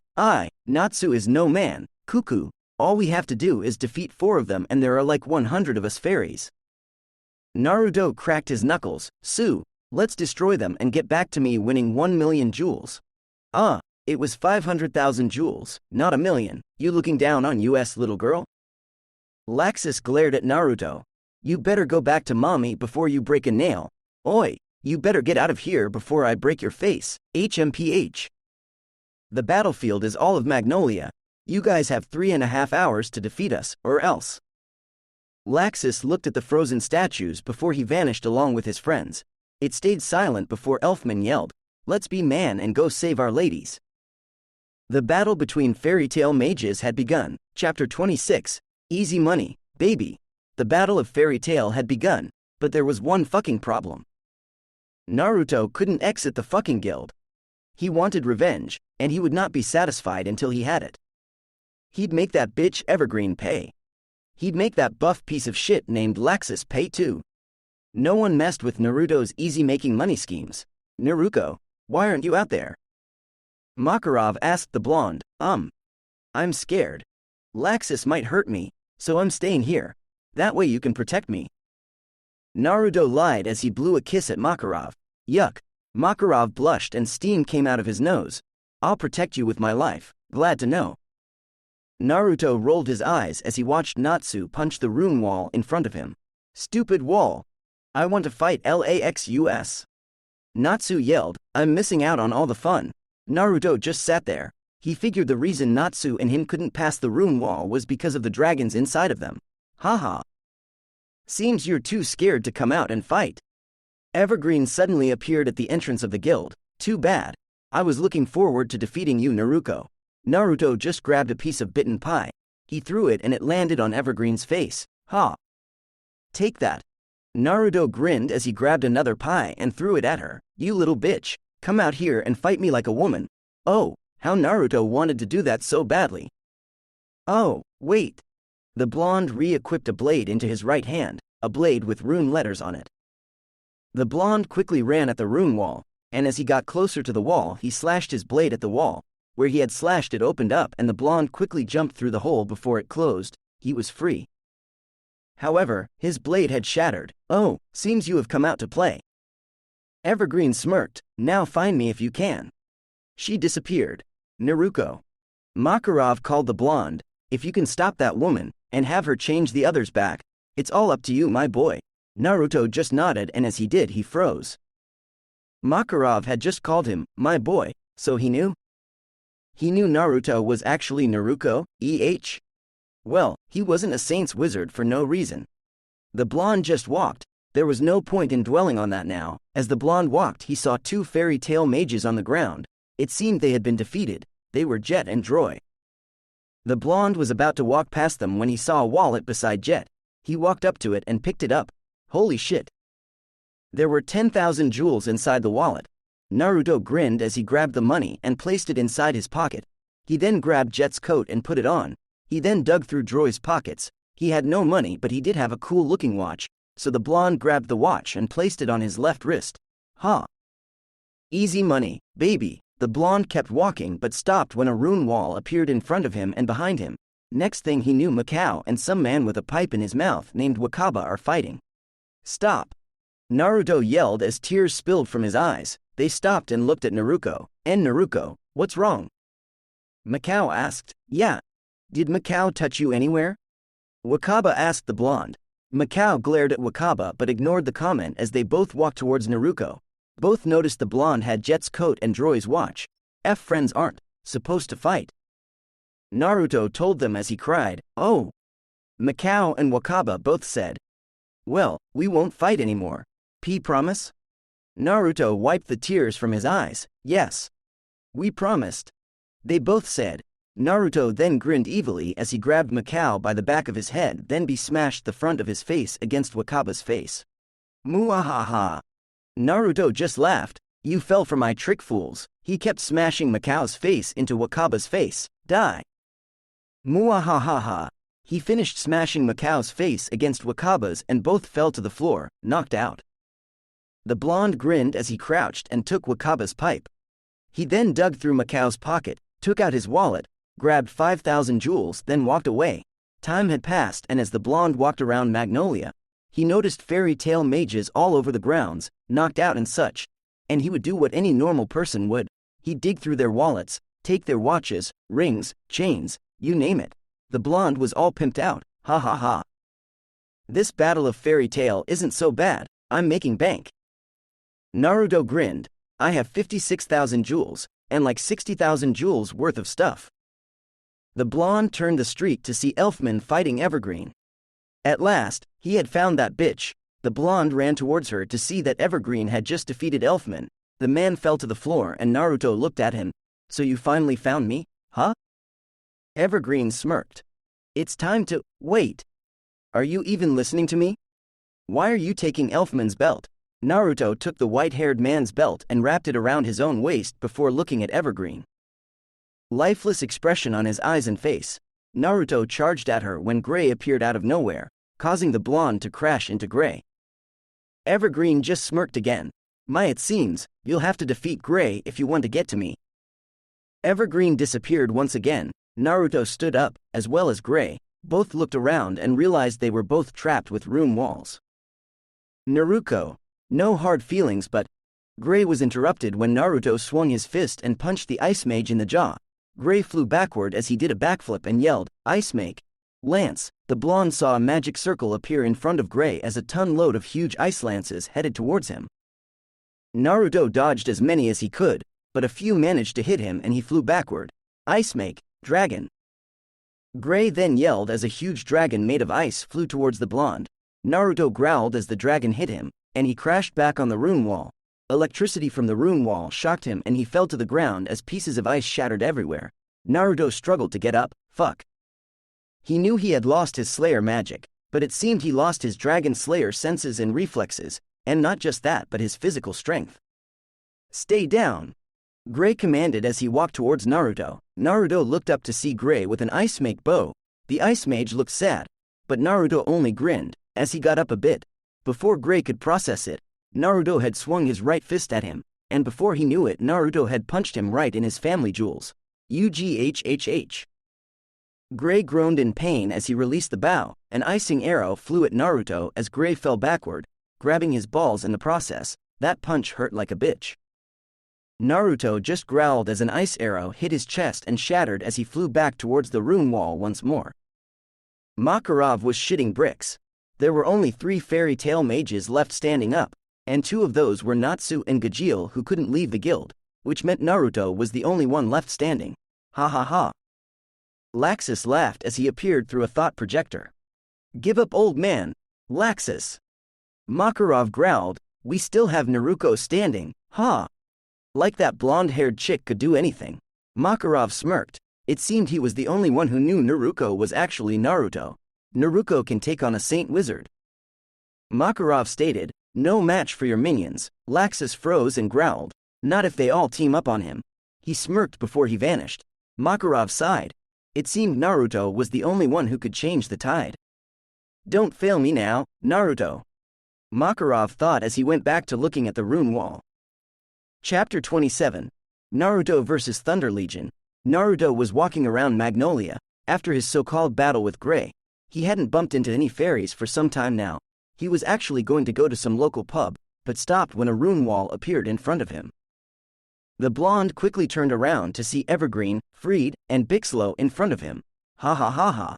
Natsu is no man. Cuckoo. All we have to do is defeat 4 of them and there are like 100 of us fairies. Naruto cracked his knuckles. Sue, let's destroy them and get back to me winning 1 million jewels. It was 500,000 jewels, not a million. You looking down on us, little girl? Laxus glared at Naruto. You better go back to mommy before you break a nail. Oi, you better get out of here before I break your face. HMPH. The battlefield is all of Magnolia. You guys have 3.5 hours to defeat us, or else. Laxus looked at the frozen statues before he vanished along with his friends. It stayed silent before Elfman yelled, "Let's be man and go save our ladies." The battle between fairy tale mages had begun. Chapter 26. Easy money, baby. The battle of fairy tale had begun, but there was one fucking problem. Naruto couldn't exit the fucking guild. He wanted revenge, and he would not be satisfied until he had it. He'd make that bitch Evergreen pay. He'd make that buff piece of shit named Laxus pay too. No one messed with Naruto's easy making money schemes. Naruto, why aren't you out there? Makarov asked the blonde. I'm scared. Laxus might hurt me, so I'm staying here. That way you can protect me. Naruto lied as he blew a kiss at Makarov. Yuck. Makarov blushed and steam came out of his nose. I'll protect you with my life, glad to know. Naruto rolled his eyes as he watched Natsu punch the rune wall in front of him. Stupid wall. I want to fight Laxus. Natsu yelled, I'm missing out on all the fun. Naruto just sat there. He figured the reason Natsu and him couldn't pass the rune wall was because of the dragons inside of them. Haha. Seems you're too scared to come out and fight. Evergreen suddenly appeared at the entrance of the guild. Too bad. I was looking forward to defeating you, Naruto. Naruto just grabbed a piece of bitten pie. He threw it and it landed on Evergreen's face. Ha. Take that. Naruto grinned as he grabbed another pie and threw it at her. You little bitch. Come out here and fight me like a woman. Oh, how Naruto wanted to do that so badly. Oh, wait. The blonde re-equipped a blade into his right hand, a blade with rune letters on it. The blonde quickly ran at the rune wall, and as he got closer to the wall he slashed his blade at the wall. Where he had slashed it opened up and the blonde quickly jumped through the hole before it closed. He was free. However, his blade had shattered. Oh, seems you have come out to play. Evergreen smirked. Now find me if you can. She disappeared. Naruto. Makarov called the blonde. If you can stop that woman, and have her change the others back, it's all up to you, my boy. Naruto just nodded and as he did he froze. Makarov had just called him, my boy, so he knew? He knew Naruto was actually Naruto, Well, he wasn't a saint's wizard for no reason. The blonde just walked. There was no point in dwelling on that now. As the blonde walked he saw 2 fairy tale mages on the ground. It seemed they had been defeated. They were Jet and Droy. The blonde was about to walk past them when he saw a wallet beside Jet. He walked up to it and picked it up. Holy shit. There were 10,000 jewels inside the wallet. Naruto grinned as he grabbed the money and placed it inside his pocket. He then grabbed Jet's coat and put it on. He then dug through Droy's pockets. He had no money but he did have a cool looking watch, so the blonde grabbed the watch and placed it on his left wrist. Ha. Easy money, baby. The blonde kept walking but stopped when a rune wall appeared in front of him and behind him. Next thing he knew Mikao and some man with a pipe in his mouth named Wakaba are fighting. Stop. Naruto yelled as tears spilled from his eyes. They stopped and looked at Naruto. And Naruto, what's wrong? Mikao asked. Yeah. Did Mikao touch you anywhere? Wakaba asked the blonde. Mikao glared at Wakaba but ignored the comment as they both walked towards Naruto. Both noticed the blonde had Jet's coat and Droy's watch. Friends aren't supposed to fight. Naruto told them as he cried, oh. Mikao and Wakaba both said, well, we won't fight anymore. Promise? Naruto wiped the tears from his eyes. Yes. We promised. They both said. Naruto then grinned evilly as he grabbed Mikao by the back of his head then smashed the front of his face against Wakaba's face. Muahaha. Naruto just laughed. You fell for my trick, fools. He kept smashing Mikao's face into Wakaba's face. Die. Muahaha. He finished smashing Mikao's face against Wakaba's and both fell to the floor, knocked out. The blonde grinned as he crouched and took Wakaba's pipe. He then dug through Mikao's pocket, took out his wallet, grabbed 5,000 jewels, then walked away. Time had passed, and as the blonde walked around Magnolia, he noticed fairy tale mages all over the grounds, knocked out and such, and he would do what any normal person would. He'd dig through their wallets, take their watches, rings, chains, you name it. The blonde was all pimped out, ha ha ha. This battle of fairy tale isn't so bad, I'm making bank. Naruto grinned, I have 56,000 jewels, and like 60,000 jewels worth of stuff. The blonde turned the street to see Elfman fighting Evergreen. At last, he had found that bitch. The blonde ran towards her to see that Evergreen had just defeated Elfman. The man fell to the floor and Naruto looked at him. So you finally found me, huh? Evergreen smirked. It's time to wait. Are you even listening to me? Why are you taking Elfman's belt? Naruto took the white-haired man's belt and wrapped it around his own waist before looking at Evergreen. Lifeless expression on his eyes and face. Naruto charged at her when Gray appeared out of nowhere, causing the blonde to crash into Gray. Evergreen just smirked again. It seems, you'll have to defeat Gray if you want to get to me. Evergreen disappeared once again. Naruto stood up, as well as Gray. Both looked around and realized they were both trapped with room walls. Naruto. No hard feelings, but... Gray was interrupted when Naruto swung his fist and punched the ice mage in the jaw. Gray flew backward as he did a backflip and yelled, Ice Make! Lance! The blonde saw a magic circle appear in front of Gray as a ton-load of huge ice lances headed towards him. Naruto dodged as many as he could, but a few managed to hit him and he flew backward. Ice Make! Dragon! Gray then yelled as a huge dragon made of ice flew towards the blonde. Naruto growled as the dragon hit him, and he crashed back on the rune wall. Electricity from the rune wall shocked him and he fell to the ground as pieces of ice shattered everywhere. Naruto struggled to get up. Fuck. He knew he had lost his Slayer magic, but it seemed he lost his Dragon Slayer senses and reflexes, and not just that but his physical strength. Stay down! Gray commanded as he walked towards Naruto. Naruto looked up to see Gray with an ice make bow. The ice mage looked sad, but Naruto only grinned as he got up a bit. Before Gray could process it, Naruto had swung his right fist at him, and before he knew it Naruto had punched him right in his family jewels. UGHHH. Gray groaned in pain as he released the bow. An icing arrow flew at Naruto as Gray fell backward, grabbing his balls in the process. That punch hurt like a bitch. Naruto just growled as an ice arrow hit his chest and shattered as he flew back towards the rune wall once more. Makarov was shitting bricks. There were only 3 fairy tale mages left standing up, and 2 of those were Natsu and Igneel who couldn't leave the guild, which meant Naruto was the only one left standing. Ha ha ha. Laxus laughed as he appeared through a thought projector. Give up, old man. Laxus. Makarov growled, we still have Naruto standing, ha. Like that blonde-haired chick could do anything. Makarov smirked. It seemed he was the only one who knew Naruto was actually Naruto. Naruto can take on a saint wizard. Makarov stated, no match for your minions. Laxus froze and growled, not if they all team up on him. He smirked before he vanished. Makarov sighed. It seemed Naruto was the only one who could change the tide. Don't fail me now, Naruto. Makarov thought as he went back to looking at the rune wall. Chapter 27. Naruto vs. Thunder Legion. Naruto was walking around Magnolia. After his so-called battle with Gray, he hadn't bumped into any fairies for some time now. He was actually going to go to some local pub, but stopped when a rune wall appeared in front of him. The blonde quickly turned around to see Evergreen, Freed, and Bixlow in front of him. Ha ha ha ha.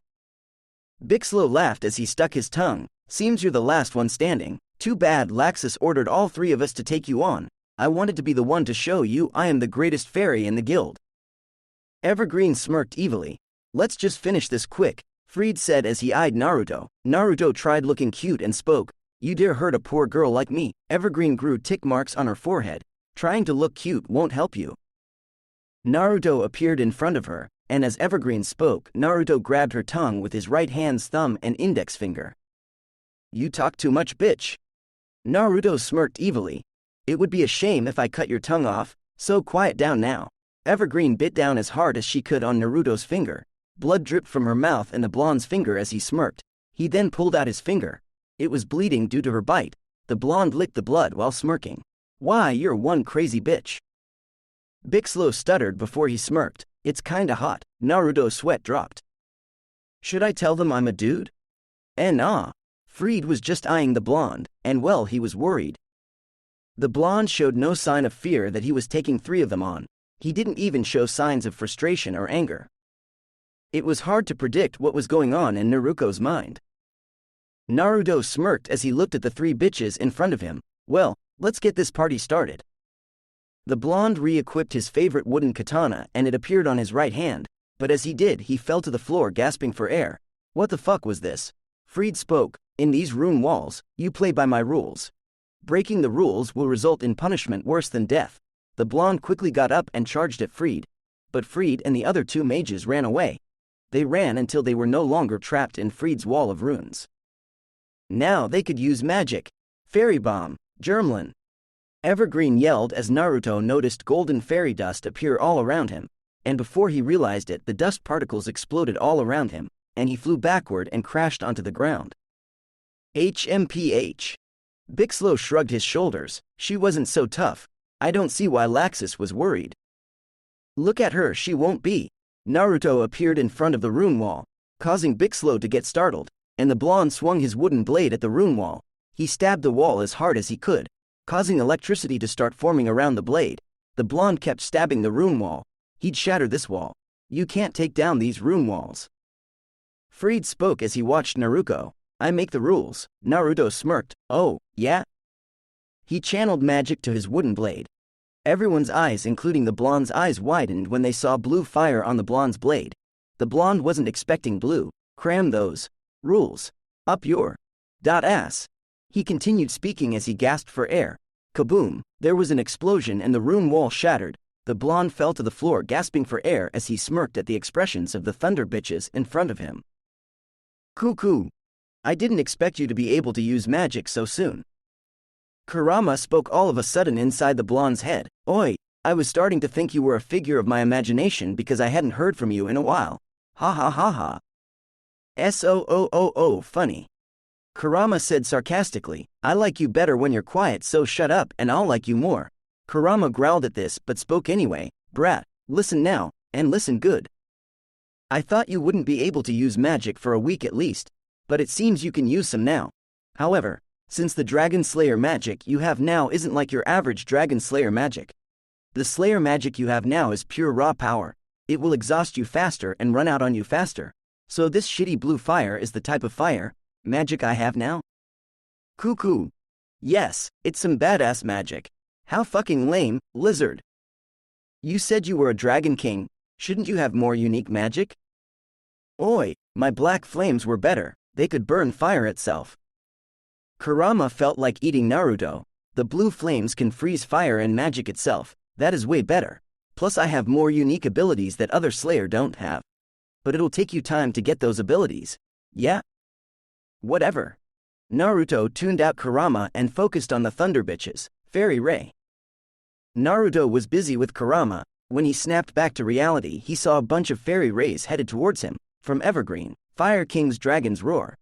Bixlow laughed as he stuck his tongue. Seems you're the last one standing. Too bad. Laxus ordered all 3 of us to take you on. I wanted to be the one to show you I am the greatest fairy in the guild. Evergreen smirked evilly. Let's just finish this quick, Freed said as he eyed Naruto. Naruto tried looking cute and spoke. You dare hurt a poor girl like me? Evergreen grew tick marks on her forehead. Trying to look cute won't help you. Naruto appeared in front of her, and as Evergreen spoke, Naruto grabbed her tongue with his right hand's thumb and index finger. You talk too much, bitch. Naruto smirked evilly. It would be a shame if I cut your tongue off, so quiet down now. Evergreen bit down as hard as she could on Naruto's finger. Blood dripped from her mouth and the blonde's finger as he smirked. He then pulled out his finger. It was bleeding due to her bite. The blonde licked the blood while smirking. Why, you're one crazy bitch. Bixlow stuttered before he smirked. It's kinda hot. Naruto's sweat dropped. Should I tell them I'm a dude? Nah. Fried was just eyeing the blonde, and well, he was worried. The blonde showed no sign of fear that he was taking 3 of them on. He didn't even show signs of frustration or anger. It was hard to predict what was going on in Naruto's mind. Naruto smirked as he looked at the 3 bitches in front of him. Well, let's get this party started. The blonde re-equipped his favorite wooden katana and it appeared on his right hand, but as he did, he fell to the floor gasping for air. What the fuck was this? Fried spoke, in these room walls, you play by my rules. Breaking the rules will result in punishment worse than death. The blonde quickly got up and charged at Fried, but Fried and the other 2 mages ran away. They ran until they were no longer trapped in Fried's wall of runes. Now they could use magic. Fairy bomb, Germlin. Evergreen yelled as Naruto noticed golden fairy dust appear all around him, and before he realized it, the dust particles exploded all around him, and he flew backward and crashed onto the ground. HMPH. Bixlo shrugged his shoulders. She wasn't so tough. I don't see why Laxus was worried. Look at her, she won't be. Naruto appeared in front of the rune wall, causing Bixlo to get startled, and the blonde swung his wooden blade at the rune wall. He stabbed the wall as hard as he could, causing electricity to start forming around the blade. The blonde kept stabbing the rune wall. He'd shatter this wall. You can't take down these rune walls. Fried spoke as he watched Naruto. I make the rules. Naruto smirked. Oh, yeah? He channeled magic to his wooden blade. Everyone's eyes, including the blonde's eyes, widened when they saw blue fire on the blonde's blade. The blonde wasn't expecting blue. Cram those rules up your ass. He continued speaking as he gasped for air. Kaboom! There was an explosion and the rune wall shattered. The blonde fell to the floor gasping for air as he smirked at the expressions of the thunder bitches in front of him. Cuckoo! I didn't expect you to be able to use magic so soon. Kurama spoke all of a sudden inside the blonde's head. Oi, I was starting to think you were a figure of my imagination because I hadn't heard from you in a while. Ha ha ha ha. Funny. Kurama said sarcastically, I like you better when you're quiet, so shut up and I'll like you more. Kurama growled at this but spoke anyway. Brat, listen now, and listen good. I thought you wouldn't be able to use magic for a week at least, but it seems you can use some now. However, since the Dragon Slayer magic you have now isn't like your average Dragon Slayer magic. The Slayer magic you have now is pure raw power. It will exhaust you faster and run out on you faster. So this shitty blue fire is the type of fire magic I have now? Cuckoo. Yes, it's some badass magic. How fucking lame, lizard. You said you were a dragon king, shouldn't you have more unique magic? Oi, my black flames were better, they could burn fire itself. Kurama felt like eating Naruto. The blue flames can freeze fire and magic itself, that is way better. Plus I have more unique abilities that other Slayer don't have. But it'll take you time to get those abilities. Yeah? Whatever. Naruto tuned out Kurama and focused on the thunder bitches, Fairy Ray. Naruto was busy with Kurama. When he snapped back to reality, he saw a bunch of fairy rays headed towards him, from Evergreen, Fire King's Dragon's Roar.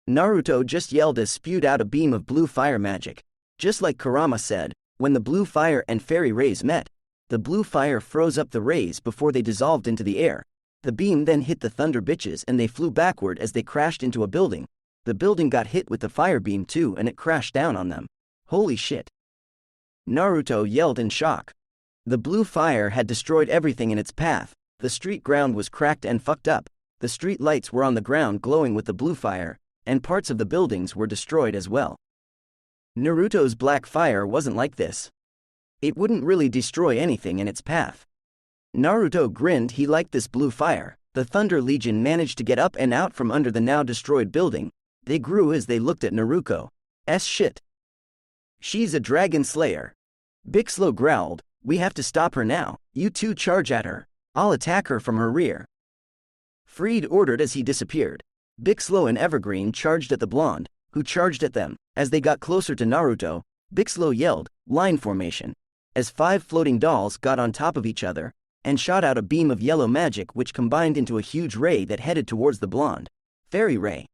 Naruto just yelled as spewed out a beam of blue fire magic. Just like Kurama said, when the blue fire and fairy rays met, the blue fire froze up the rays before they dissolved into the air. The beam then hit the thunder bitches and they flew backward as they crashed into a building. The building got hit with the fire beam too and it crashed down on them. Holy shit. Naruto yelled in shock. The blue fire had destroyed everything in its path. The street ground was cracked and fucked up. The street lights were on the ground glowing with the blue fire, and parts of the buildings were destroyed as well. Naruto's black fire wasn't like this. It wouldn't really destroy anything in its path. Naruto grinned. He liked this blue fire. The Thunder Legion managed to get up and out from under the now destroyed building. They grew as they looked at Naruto's shit. She's a dragon slayer. Bixlo growled, we have to stop her now. You two charge at her. I'll attack her from her rear. Fried ordered as he disappeared. Bixlo and Evergreen charged at the blonde, who charged at them. As they got closer to Naruto, Bixlo yelled, line formation. As 5 floating dolls got on top of each other, and shot out a beam of yellow magic which combined into a huge ray that headed towards the blonde. Fairy Ray.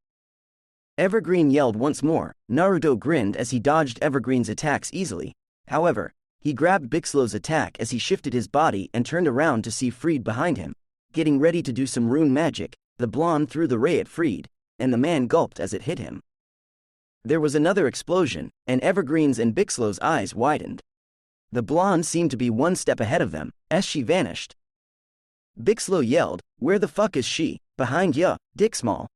Evergreen yelled once more. Naruto grinned as he dodged Evergreen's attacks easily. However, he grabbed Bixlo's attack as he shifted his body and turned around to see Fried behind him. getting ready to do some rune magic. The blonde threw the ray at Freed, and the man gulped as it hit him. There was another explosion, and Evergreen's and Bixlow's eyes widened. The blonde seemed to be one step ahead of them, as she vanished. Bixlow yelled, "Where the fuck is she?" "Behind ya, Dick Small,"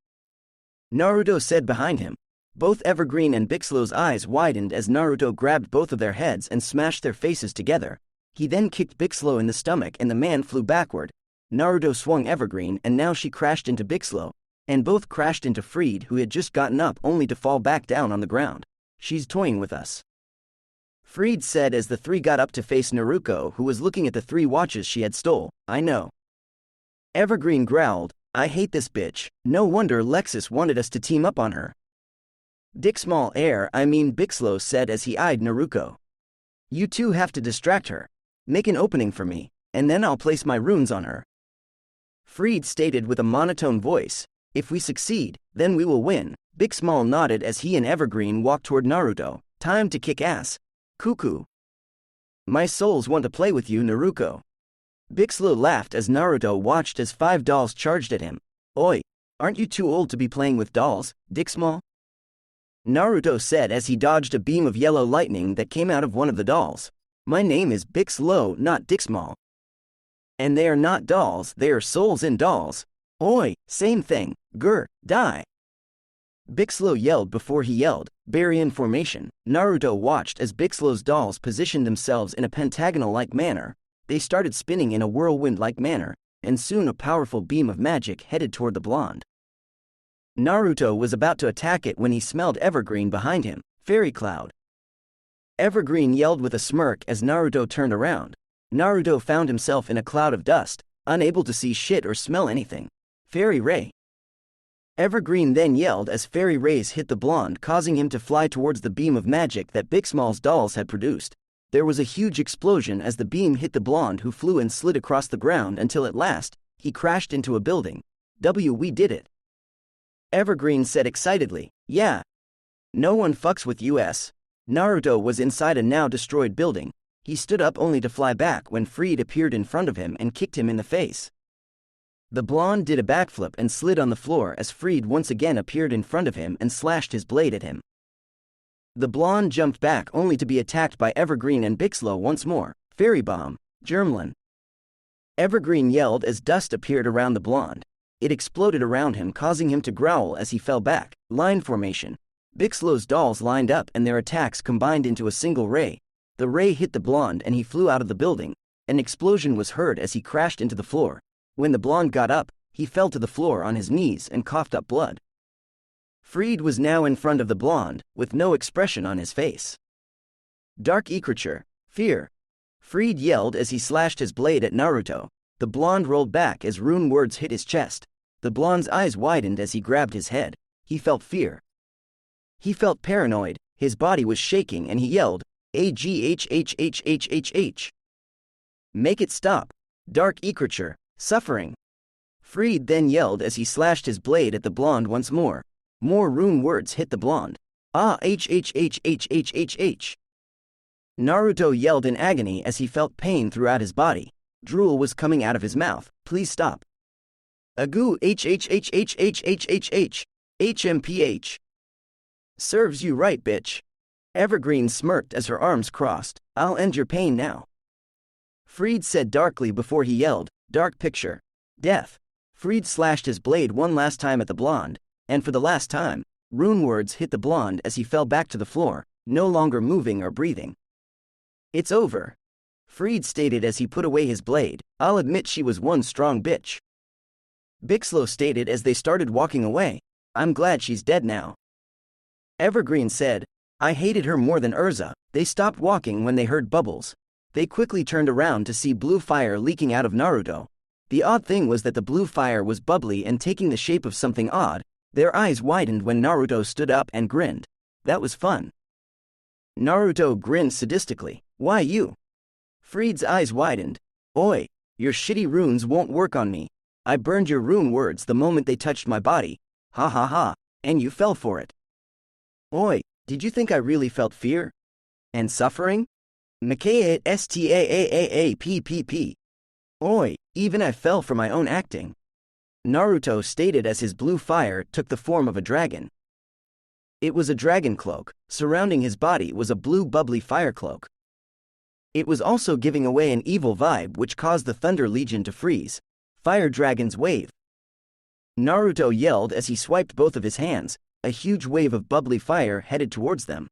Naruto said behind him. Both Evergreen and Bixlow's eyes widened as Naruto grabbed both of their heads and smashed their faces together. He then kicked Bixlow in the stomach and the man flew backward. Naruto swung Evergreen and now she crashed into Bixlow, and both crashed into Freed, who had just gotten up only to fall back down on the ground. "She's toying with us," Freed said as the three got up to face Naruto, who was looking at the 3 watches she had stole. "I know." Evergreen growled, "I hate this bitch. No wonder Laxus wanted us to team up on her." Dick Small Bixlow said as he eyed Naruto. "You two have to distract her. Make an opening for me, and then I'll place my runes on her," Freed stated with a monotone voice. "If we succeed, then we will win." Big Small nodded as he and Evergreen walked toward Naruto. "Time to kick ass. Cuckoo. My souls want to play with you, Naruto." Bixlow laughed as Naruto watched as 5 dolls charged at him. "Oi, aren't you too old to be playing with dolls, Dick Small?" Naruto said as he dodged a beam of yellow lightning that came out of one of the dolls. "My name is Bixlow, not Dick Small. And they are not dolls, they are souls in dolls. Oi, same thing, grr, die." Bixlow yelled before he yelled, "Bury in formation." Naruto watched as Bixlow's dolls positioned themselves in a pentagonal-like manner. They started spinning in a whirlwind-like manner, and soon a powerful beam of magic headed toward the blonde. Naruto was about to attack it when he smelled Evergreen behind him. "Fairy cloud." Evergreen yelled with a smirk as Naruto turned around. Naruto found himself in a cloud of dust, unable to see shit or smell anything. "Fairy ray." Evergreen then yelled as fairy rays hit the blonde, causing him to fly towards the beam of magic that Big Small's dolls had produced. There was a huge explosion as the beam hit the blonde, who flew and slid across the ground until at last, he crashed into a building. We did it," Evergreen said excitedly. "Yeah. No one fucks with us." Naruto was inside a now destroyed building. He stood up only to fly back when Freed appeared in front of him and kicked him in the face. The blonde did a backflip and slid on the floor as Freed once again appeared in front of him and slashed his blade at him. The blonde jumped back only to be attacked by Evergreen and Bixlow once more. "Fairy bomb, Germlin." Evergreen yelled as dust appeared around the blonde. It exploded around him, causing him to growl as he fell back. Line formation. Bixlow's dolls lined up and their attacks combined into a single ray. The ray hit the blonde and he flew out of the building. An explosion was heard as he crashed into the floor. When the blonde got up, he fell to the floor on his knees and coughed up blood. Freed was now in front of the blonde, with no expression on his face. "Dark creature, fear," Freed yelled as he slashed his blade at Naruto. The blonde rolled back as rune words hit his chest. The blonde's eyes widened as he grabbed his head. He felt fear. He felt paranoid, his body was shaking and he yelled, "Aghhhhhhh. Make it stop. Dark creature, suffering." Freed then yelled as he slashed his blade at the blonde once more. More rune words hit the blonde. Hhhhhhh. Naruto yelled in agony as he felt pain throughout his body. Drool was coming out of his mouth. "Please stop." "Agoo hhhhhhhh. HMPH. Serves you right, bitch." Evergreen smirked as her arms crossed. "I'll end your pain now," Freed said darkly before he yelled, "Dark picture. Death." Freed slashed his blade one last time at the blonde, and for the last time, rune words hit the blonde as he fell back to the floor, no longer moving or breathing. "It's over," Freed stated as he put away his blade. "I'll admit she was one strong bitch," Bixlow stated as they started walking away. "I'm glad she's dead now," Evergreen said. "I hated her more than Urza." They stopped walking when they heard bubbles. They quickly turned around to see blue fire leaking out of Naruto. The odd thing was that the blue fire was bubbly and taking the shape of something odd. Their eyes widened when Naruto stood up and grinned. "That was fun." Naruto grinned sadistically. "Why you?" Freed's eyes widened. "Oi, your shitty runes won't work on me. I burned your rune words the moment they touched my body. Ha ha ha, and you fell for it. Oi, did you think I really felt fear? And suffering? Makaat staapp. Oi, even I fell for my own acting. Naruto stated as his blue fire took the form of a dragon. It was a dragon cloak, surrounding his body was a blue bubbly fire cloak. It was also giving away an evil vibe which caused the Thunder Legion to freeze. Fire Dragon's Wave. Naruto yelled as he swiped both of his hands, a huge wave of bubbly fire headed towards them.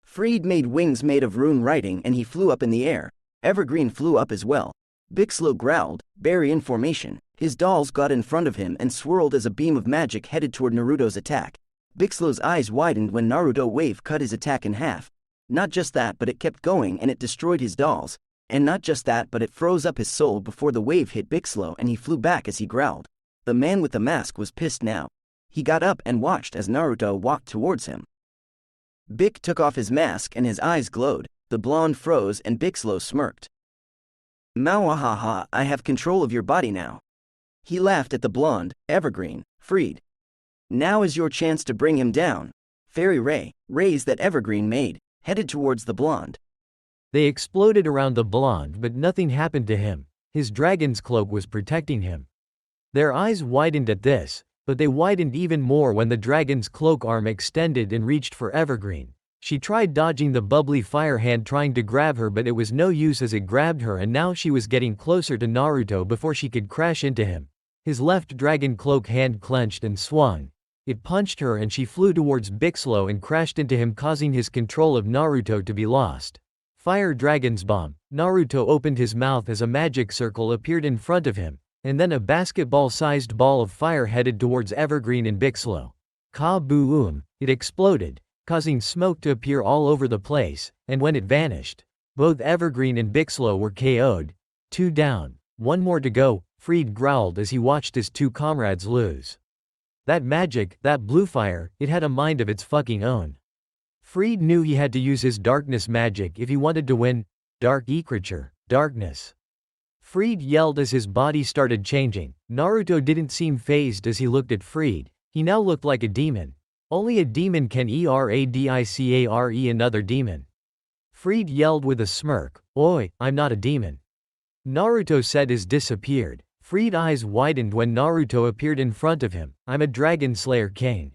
Freed made wings made of rune writing and he flew up in the air. Evergreen flew up as well. Bixlo growled, berry in formation. His dolls got in front of him and swirled as a beam of magic headed toward Naruto's attack. Bixlo's eyes widened when Naruto wave cut his attack in half. Not just that, but it kept going and it destroyed his dolls. And not just that, but it froze up his soul before the wave hit Bixlo and he flew back as he growled. The man with the mask was pissed now. He got up and watched as Naruto walked towards him. Bick took off his mask and his eyes glowed. The blonde froze and Bixlo smirked. Mawahaha, I have control of your body now. He laughed at the blonde, Evergreen, freed. Now is your chance to bring him down. Fairy Ray, rays that Evergreen made, headed towards the blonde. They exploded around the blonde, but nothing happened to him. His dragon's cloak was protecting him. Their eyes widened at this, but they widened even more when the dragon's cloak arm extended and reached for Evergreen. She tried dodging the bubbly fire hand trying to grab her, but it was no use as it grabbed her, and now she was getting closer to Naruto before she could crash into him. His left dragon cloak hand clenched and swung. It punched her and she flew towards Bixlo and crashed into him, causing his control of Naruto to be lost. Fire Dragon's Bomb. Naruto opened his mouth as a magic circle appeared in front of him, and then a basketball-sized ball of fire headed towards Evergreen and Bixlo. Ka-boom! It exploded, causing smoke to appear all over the place, and when it vanished, both Evergreen and Bixlo were KO'd. 2 down, 1 more to go, Freed growled as he watched his 2 comrades lose. That magic, that blue fire, it had a mind of its fucking own. Freed knew he had to use his darkness magic if he wanted to win. Dark creature, darkness. Freed yelled as his body started changing. Naruto didn't seem fazed as he looked at Freed. He now looked like a demon. Only a demon can eradicare another demon. Freed yelled with a smirk, "Oi, I'm not a demon." Naruto said as disappeared. Freed eyes widened when Naruto appeared in front of him. "I'm a Dragon Slayer King."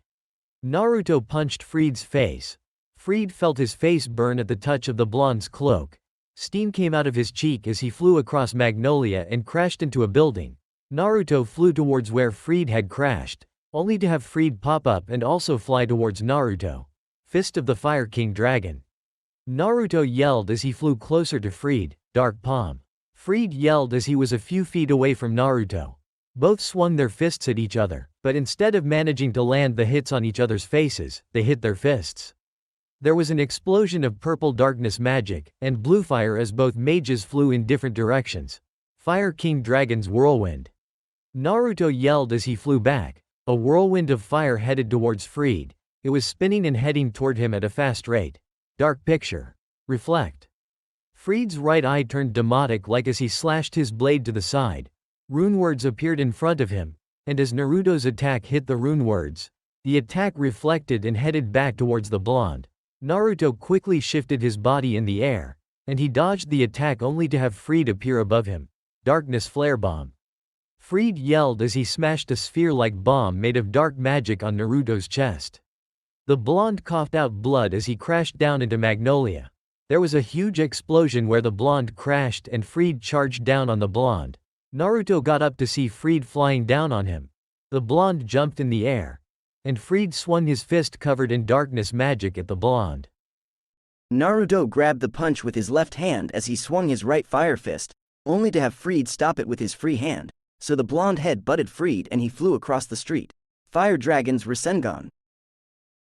Naruto punched Freed's face. Freed felt his face burn at the touch of the blonde's cloak. Steam came out of his cheek as he flew across Magnolia and crashed into a building. Naruto flew towards where Freed had crashed, only to have Freed pop up and also fly towards Naruto. Fist of the Fire King Dragon. Naruto yelled as he flew closer to Freed. Dark Palm. Freed yelled as he was a few feet away from Naruto. Both swung their fists at each other, but instead of managing to land the hits on each other's faces, they hit their fists. There was an explosion of purple darkness magic and blue fire as both mages flew in different directions. Fire King Dragon's Whirlwind. Naruto yelled as he flew back. A whirlwind of fire headed towards Freed. It was spinning and heading toward him at a fast rate. Dark Picture. Reflect. Freed's right eye turned demonic like as he slashed his blade to the side. Rune words appeared in front of him, and as Naruto's attack hit the rune words, the attack reflected and headed back towards the blonde. Naruto quickly shifted his body in the air, and he dodged the attack only to have Freed appear above him. Darkness Flare Bomb. Freed yelled as he smashed a sphere-like bomb made of dark magic on Naruto's chest. The blonde coughed out blood as he crashed down into Magnolia. There was a huge explosion where the blonde crashed and Freed charged down on the blonde. Naruto got up to see Freed flying down on him. The blonde jumped in the air, and Freed swung his fist covered in darkness magic at the blonde. Naruto grabbed the punch with his left hand as he swung his right fire fist, only to have Freed stop it with his free hand, so the blonde head butted Freed and he flew across the street. Fire Dragon's Rasengan.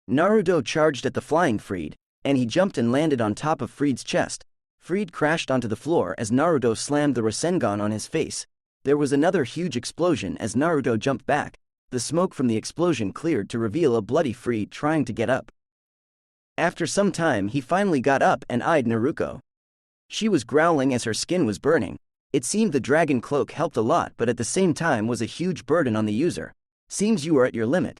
Naruto charged at the flying Freed, and he jumped and landed on top of Freed's chest. Freed crashed onto the floor as Naruto slammed the Rasengan on his face. There was another huge explosion as Naruto jumped back. The smoke from the explosion cleared to reveal a bloody Freed trying to get up. After some time he finally got up and eyed Naruto. She was growling as her skin was burning. It seemed the dragon cloak helped a lot but at the same time was a huge burden on the user. Seems you are at your limit.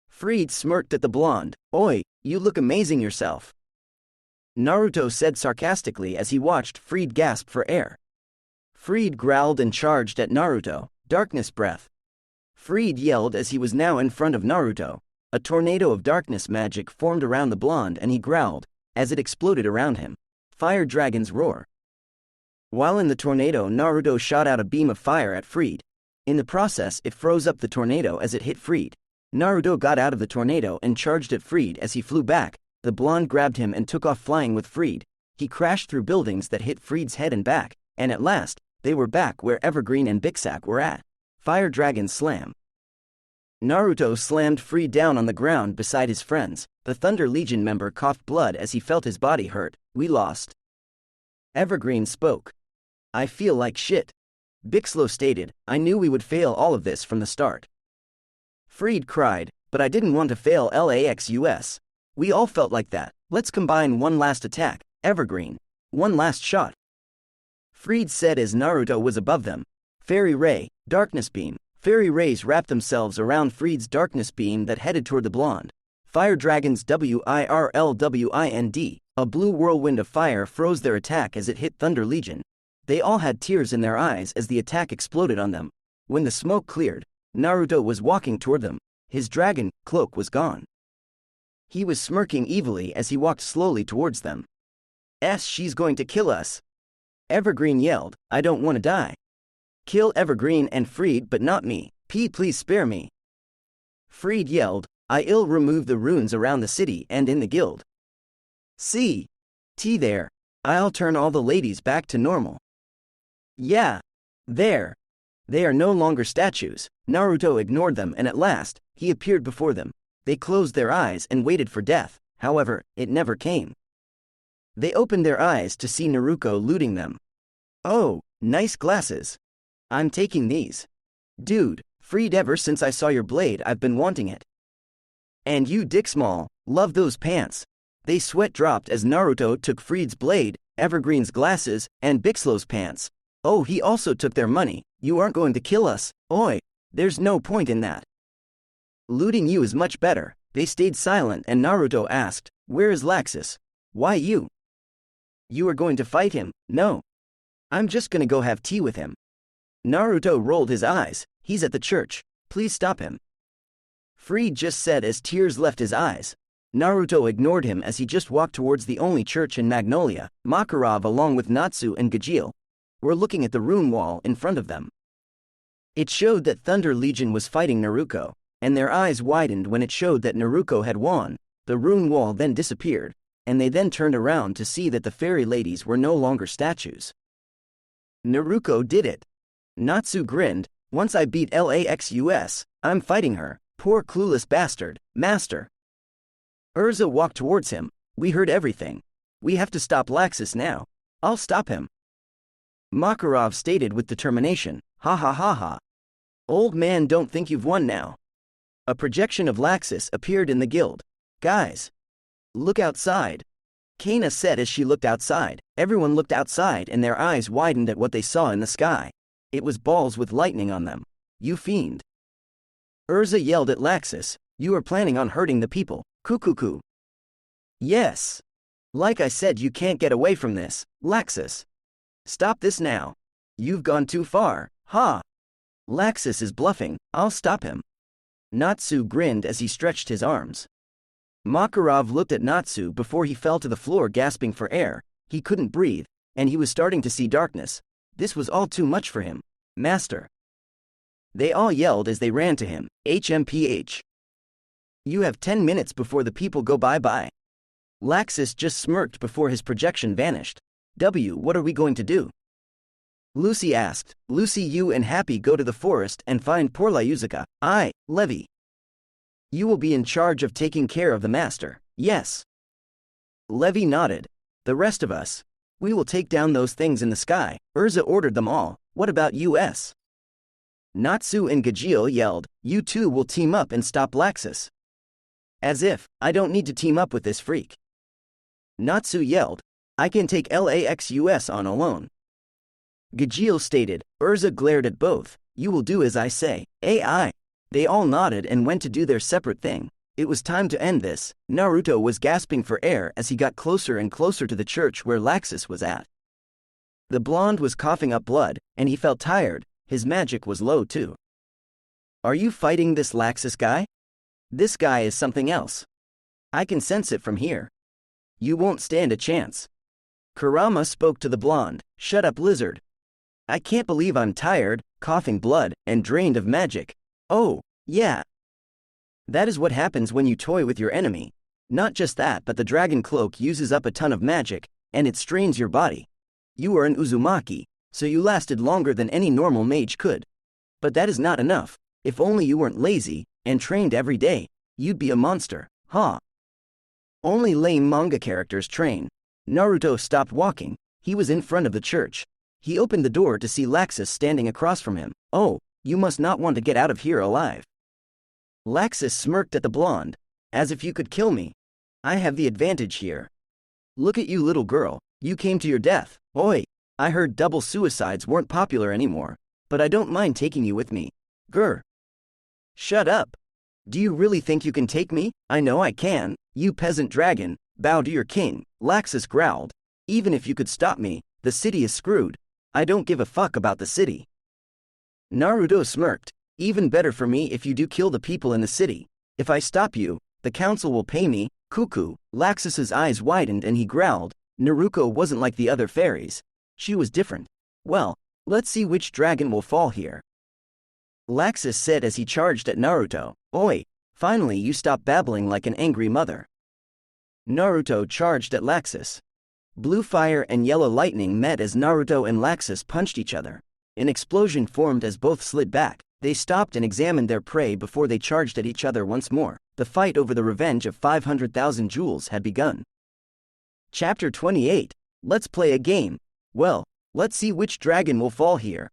Freed smirked at the blonde. "Oi, you look amazing yourself," Naruto said sarcastically as he watched Freed gasp for air. Freed growled and charged at Naruto. Darkness breath. Freed yelled as he was now in front of Naruto. A tornado of darkness magic formed around the blonde and he growled as it exploded around him. Fire dragon's roar. While in the tornado, Naruto shot out a beam of fire at Freed. In the process, it froze up the tornado as it hit Freed. Naruto got out of the tornado and charged at Freed as he flew back. The blonde grabbed him and took off flying with Freed. He crashed through buildings that hit Freed's head and back, and at last, they were back where Evergreen and Bixac were at. Fire Dragon Slam. Naruto slammed Freed down on the ground beside his friends. The Thunder Legion member coughed blood as he felt his body hurt. We lost. Evergreen spoke. I feel like shit. Bixlow stated, I knew we would fail all of this from the start. Freed cried, but I didn't want to fail Laxus. We all felt like that. Let's combine one last attack. Evergreen. One last shot. Freed said as Naruto was above them. Fairy Ray, Darkness Beam. Fairy rays wrapped themselves around Freed's darkness beam that headed toward the blonde. Fire Dragon's WIRLWIND. A blue whirlwind of fire froze their attack as it hit Thunder Legion. They all had tears in their eyes as the attack exploded on them. When the smoke cleared, Naruto was walking toward them. His dragon cloak was gone. He was smirking evilly as he walked slowly towards them. She's going to kill us. Evergreen yelled, I don't want to die. Kill Evergreen and Freed but not me. Please spare me. Freed yelled, I'll remove the runes around the city and in the guild. There. I'll turn all the ladies back to normal. Yeah. There. They are no longer statues. Naruto ignored them and at last, he appeared before them. They closed their eyes and waited for death. However, it never came. They opened their eyes to see Naruto looting them. Oh, nice glasses. I'm taking these. Dude, Freed, ever since I saw your blade I've been wanting it. And you Dick Small, love those pants. They sweat dropped as Naruto took Freed's blade, Evergreen's glasses, and Bixlow's pants. Oh, he also took their money. You aren't going to kill us, oi. There's no point in that. Looting you is much better. They stayed silent and Naruto asked, where is Laxus? Why you? You are going to fight him? No. I'm just gonna go have tea with him. Naruto rolled his eyes. He's at the church. Please stop him. Freed just said as tears left his eyes. Naruto ignored him as he just walked towards the only church in Magnolia. Makarov along with Natsu and Igneel were looking at the rune wall in front of them. It showed that Thunder Legion was fighting Naruto, and their eyes widened when it showed that Naruto had won. The rune wall then disappeared, and they then turned around to see that the fairy ladies were no longer statues. Naruto did it. Natsu grinned, once I beat Laxus, I'm fighting her, poor clueless bastard, master. Urza walked towards him, we heard everything. We have to stop Laxus now. I'll stop him. Makarov stated with determination, ha ha ha ha. Old man, don't think you've won now. A projection of Laxus appeared in the guild. Guys. Look outside. Kana said as she looked outside. Everyone looked outside and their eyes widened at what they saw in the sky. It was balls with lightning on them. You fiend. Urza yelled at Laxus, you are planning on hurting the people, cuckoo. Yes. Like I said, you can't get away from this, Laxus. Stop this now. You've gone too far, ha. Laxus is bluffing, I'll stop him. Natsu grinned as he stretched his arms. Makarov looked at Natsu before he fell to the floor gasping for air. He couldn't breathe, and he was starting to see darkness. This was all too much for him. Master. They all yelled as they ran to him. HMPH. You have 10 minutes before the people go bye-bye. Laxus just smirked before his projection vanished. What are we going to do? Lucy asked. Lucy, you and Happy go to the forest and find poor Lyuzuka. Levi. You will be in charge of taking care of the master. Yes. Levi nodded. The rest of us. We will take down those things in the sky. Urza ordered them all. What about us? Natsu and Gajeel yelled, you two will team up and stop Laxus. As if, I don't need to team up with this freak. Natsu yelled, I can take Laxus on alone. Gajeel stated. Urza glared at both. You will do as I say. AI. They all nodded and went to do their separate thing. It was time to end this. Naruto was gasping for air as he got closer and closer to the church where Laxus was at. The blonde was coughing up blood, and he felt tired. His magic was low too. Are you fighting this Laxus guy? This guy is something else. I can sense it from here. You won't stand a chance. Kurama spoke to the blonde. Shut up, lizard. I can't believe I'm tired, coughing blood, and drained of magic. Oh, yeah. That is what happens when you toy with your enemy. Not just that, but the dragon cloak uses up a ton of magic, and it strains your body. You are an Uzumaki, so you lasted longer than any normal mage could. But that is not enough. If only you weren't lazy, and trained every day, you'd be a monster, huh? Only lame manga characters train. Naruto stopped walking. He was in front of the church. He opened the door to see Laxus standing across from him. Oh, you must not want to get out of here alive. Laxus smirked at the blonde. As if you could kill me. I have the advantage here. Look at you, little girl. You came to your death. Oi, I heard double suicides weren't popular anymore, but I don't mind taking you with me. Grr. Shut up. Do you really think you can take me? I know I can. You peasant dragon, bow to your king. Laxus growled. Even if you could stop me, the city is screwed. I don't give a fuck about the city. Naruto smirked. Even better for me if you do kill the people in the city. If I stop you, the council will pay me. Cuckoo. Laxus's eyes widened and he growled. Naruto wasn't like the other fairies. She was different. Well, let's see which dragon will fall here. Laxus said as he charged at Naruto. Oi, finally you stop babbling like an angry mother. Naruto charged at Laxus. Blue fire and yellow lightning met as Naruto and Laxus punched each other. An explosion formed as both slid back. They stopped and examined their prey before they charged at each other once more. The fight over the revenge of 500,000 jewels had begun. Chapter 28. Let's play a game. Well, let's see which dragon will fall here.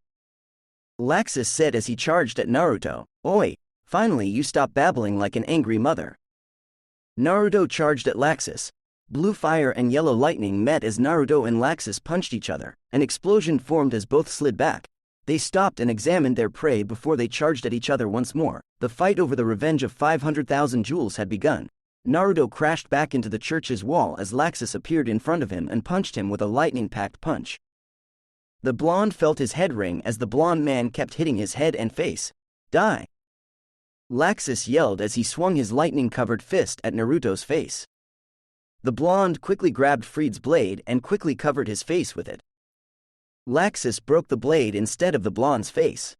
Laxus said as he charged at Naruto. Oi, finally you stop babbling like an angry mother. Naruto charged at Laxus. Blue fire and yellow lightning met as Naruto and Laxus punched each other. An explosion formed as both slid back. They stopped and examined their prey before they charged at each other once more. The fight over the revenge of 500,000 jewels had begun. Naruto crashed back into the church's wall as Laxus appeared in front of him and punched him with a lightning-packed punch. The blonde felt his head ring as the blonde man kept hitting his head and face. Die! Laxus yelled as he swung his lightning-covered fist at Naruto's face. The blonde quickly grabbed Fried's blade and quickly covered his face with it. Laxus broke the blade instead of the blonde's face.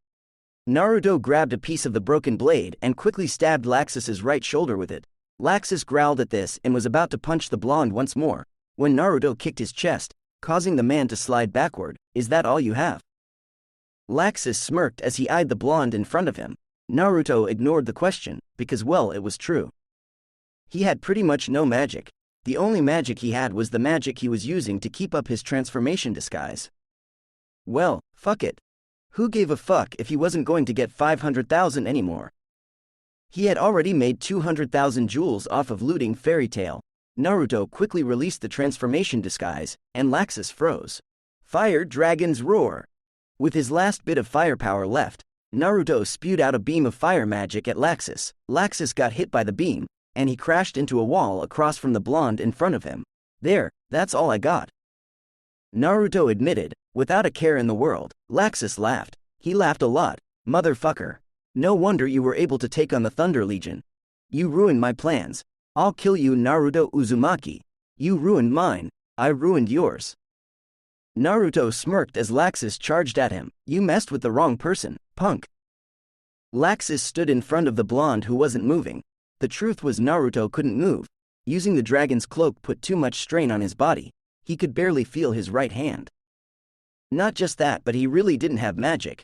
Naruto grabbed a piece of the broken blade and quickly stabbed Laxus's right shoulder with it. Laxus growled at this and was about to punch the blonde once more, when Naruto kicked his chest, causing the man to slide backward. Is that all you have? Laxus smirked as he eyed the blonde in front of him. Naruto ignored the question, because well, it was true. He had pretty much no magic. The only magic he had was the magic he was using to keep up his transformation disguise. Well, fuck it. Who gave a fuck if he wasn't going to get 500,000 anymore? He had already made 200,000 jewels off of looting Fairy Tail. Naruto quickly released the transformation disguise, and Laxus froze. Fire Dragon's Roar! With his last bit of firepower left, Naruto spewed out a beam of fire magic at Laxus. Laxus got hit by the beam, and he crashed into a wall across from the blonde in front of him. There, that's all I got. Naruto admitted, without a care in the world. Laxus laughed. He laughed a lot. Motherfucker. No wonder you were able to take on the Thunder Legion. You ruined my plans. I'll kill you, Naruto Uzumaki. You ruined mine. I ruined yours. Naruto smirked as Laxus charged at him. You messed with the wrong person, punk. Laxus stood in front of the blonde who wasn't moving. The truth was Naruto couldn't move. Using the dragon's cloak put too much strain on his body. He could barely feel his right hand. Not just that, but he really didn't have magic.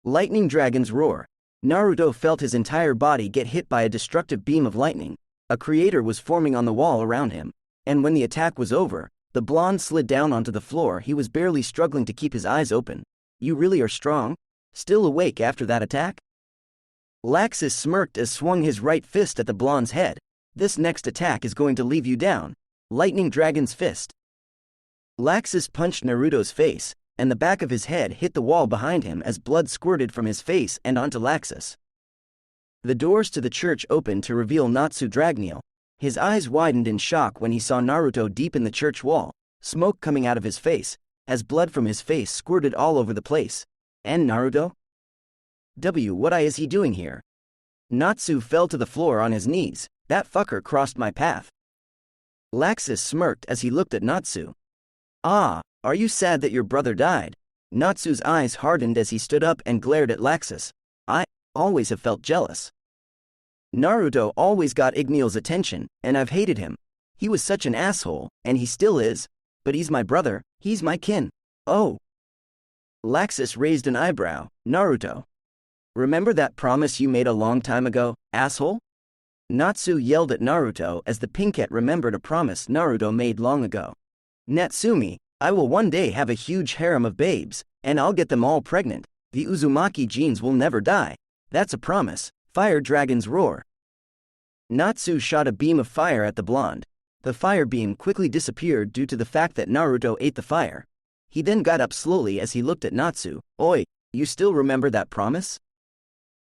Lightning Dragon's Roar. Naruto felt his entire body get hit by a destructive beam of lightning. A creator was forming on the wall around him, and when the attack was over, the blonde slid down onto the floor. He was barely struggling to keep his eyes open. You really are strong? Still awake after that attack? Laxus smirked as swung his right fist at the blonde's head. This next attack is going to leave you down. Lightning Dragon's Fist. Laxus punched Naruto's face, and the back of his head hit the wall behind him as blood squirted from his face and onto Laxus. The doors to the church opened to reveal Natsu Igneel. His eyes widened in shock when he saw Naruto deep in the church wall, smoke coming out of his face, as blood from his face squirted all over the place. And Naruto? What is he doing here? Natsu fell to the floor on his knees. That fucker crossed my path. Laxus smirked as he looked at Natsu. Ah, are you sad that your brother died? Natsu's eyes hardened as he stood up and glared at Laxus. I always have felt jealous. Naruto always got Igneel's attention, and I've hated him. He was such an asshole, and he still is. But he's my brother, he's my kin. Oh. Laxus raised an eyebrow. Naruto. Remember that promise you made a long time ago, asshole? Natsu yelled at Naruto as the Pinkette remembered a promise Naruto made long ago. Natsumi, I will one day have a huge harem of babes, and I'll get them all pregnant. The Uzumaki genes will never die. That's a promise. Fire dragons roar. Natsu shot a beam of fire at the blonde. The fire beam quickly disappeared due to the fact that Naruto ate the fire. He then got up slowly as he looked at Natsu. Oi, you still remember that promise?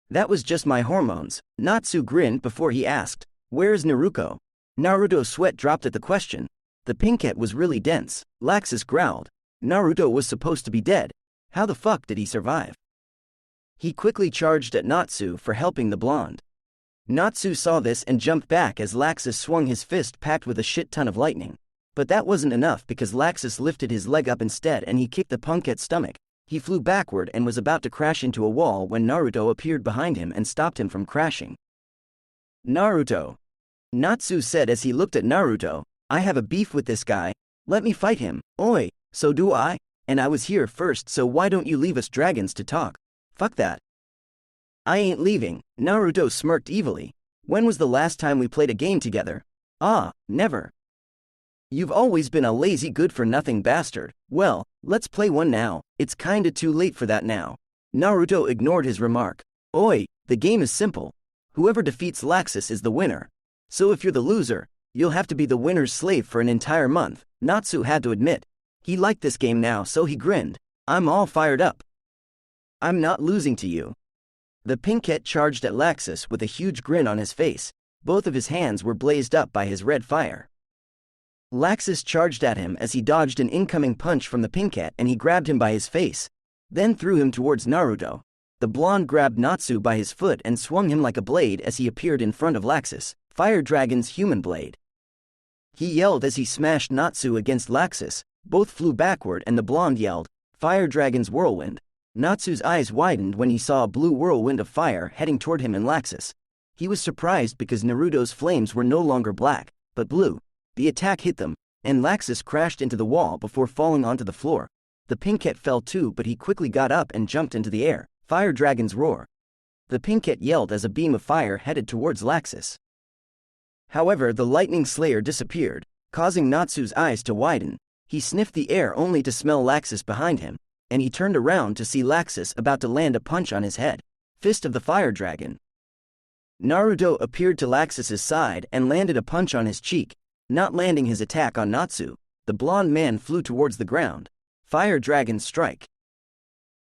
That was just my hormones. Natsu grinned before he asked, where's Naruto? Naruto's sweat dropped at the question. The Pinkette was really dense. Laxus growled. Naruto was supposed to be dead. How the fuck did he survive? He quickly charged at Natsu for helping the blonde. Natsu saw this and jumped back as Laxus swung his fist packed with a shit ton of lightning. But that wasn't enough because Laxus lifted his leg up instead and he kicked the Pinkette's stomach. He flew backward and was about to crash into a wall when Naruto appeared behind him and stopped him from crashing. Naruto. Natsu said as he looked at Naruto, I have a beef with this guy. Let me fight him. Oi, so do I? And I was here first, so why don't you leave us dragons to talk? Fuck that. I ain't leaving. Naruto smirked evilly. When was the last time we played a game together? Ah, never. You've always been a lazy good-for-nothing bastard. Well, let's play one now. It's kinda too late for that now. Naruto ignored his remark. Oi, the game is simple. Whoever defeats Laxus is the winner. So if you're the loser, you'll have to be the winner's slave for an entire month. Natsu had to admit. He liked this game now, so he grinned. I'm all fired up. I'm not losing to you. The Pinkette charged at Laxus with a huge grin on his face. Both of his hands were blazed up by his red fire. Laxus charged at him as he dodged an incoming punch from the Pinkette and he grabbed him by his face, then threw him towards Naruto. The blonde grabbed Natsu by his foot and swung him like a blade as he appeared in front of Laxus, Fire Dragon's human blade. He yelled as he smashed Natsu against Laxus. Both flew backward and the blonde yelled, Fire Dragon's whirlwind. Natsu's eyes widened when he saw a blue whirlwind of fire heading toward him and Laxus. He was surprised because Naruto's flames were no longer black, but blue. The attack hit them, and Laxus crashed into the wall before falling onto the floor. The Pinkette fell too, but he quickly got up and jumped into the air. Fire Dragon's roar. The Pinkette yelled as a beam of fire headed towards Laxus. However, the lightning slayer disappeared, causing Natsu's eyes to widen. He sniffed the air only to smell Laxus behind him, and he turned around to see Laxus about to land a punch on his head. Fist of the Fire Dragon. Naruto appeared to Laxus's side and landed a punch on his cheek, not landing his attack on Natsu. The blonde man flew towards the ground. Fire Dragon strike.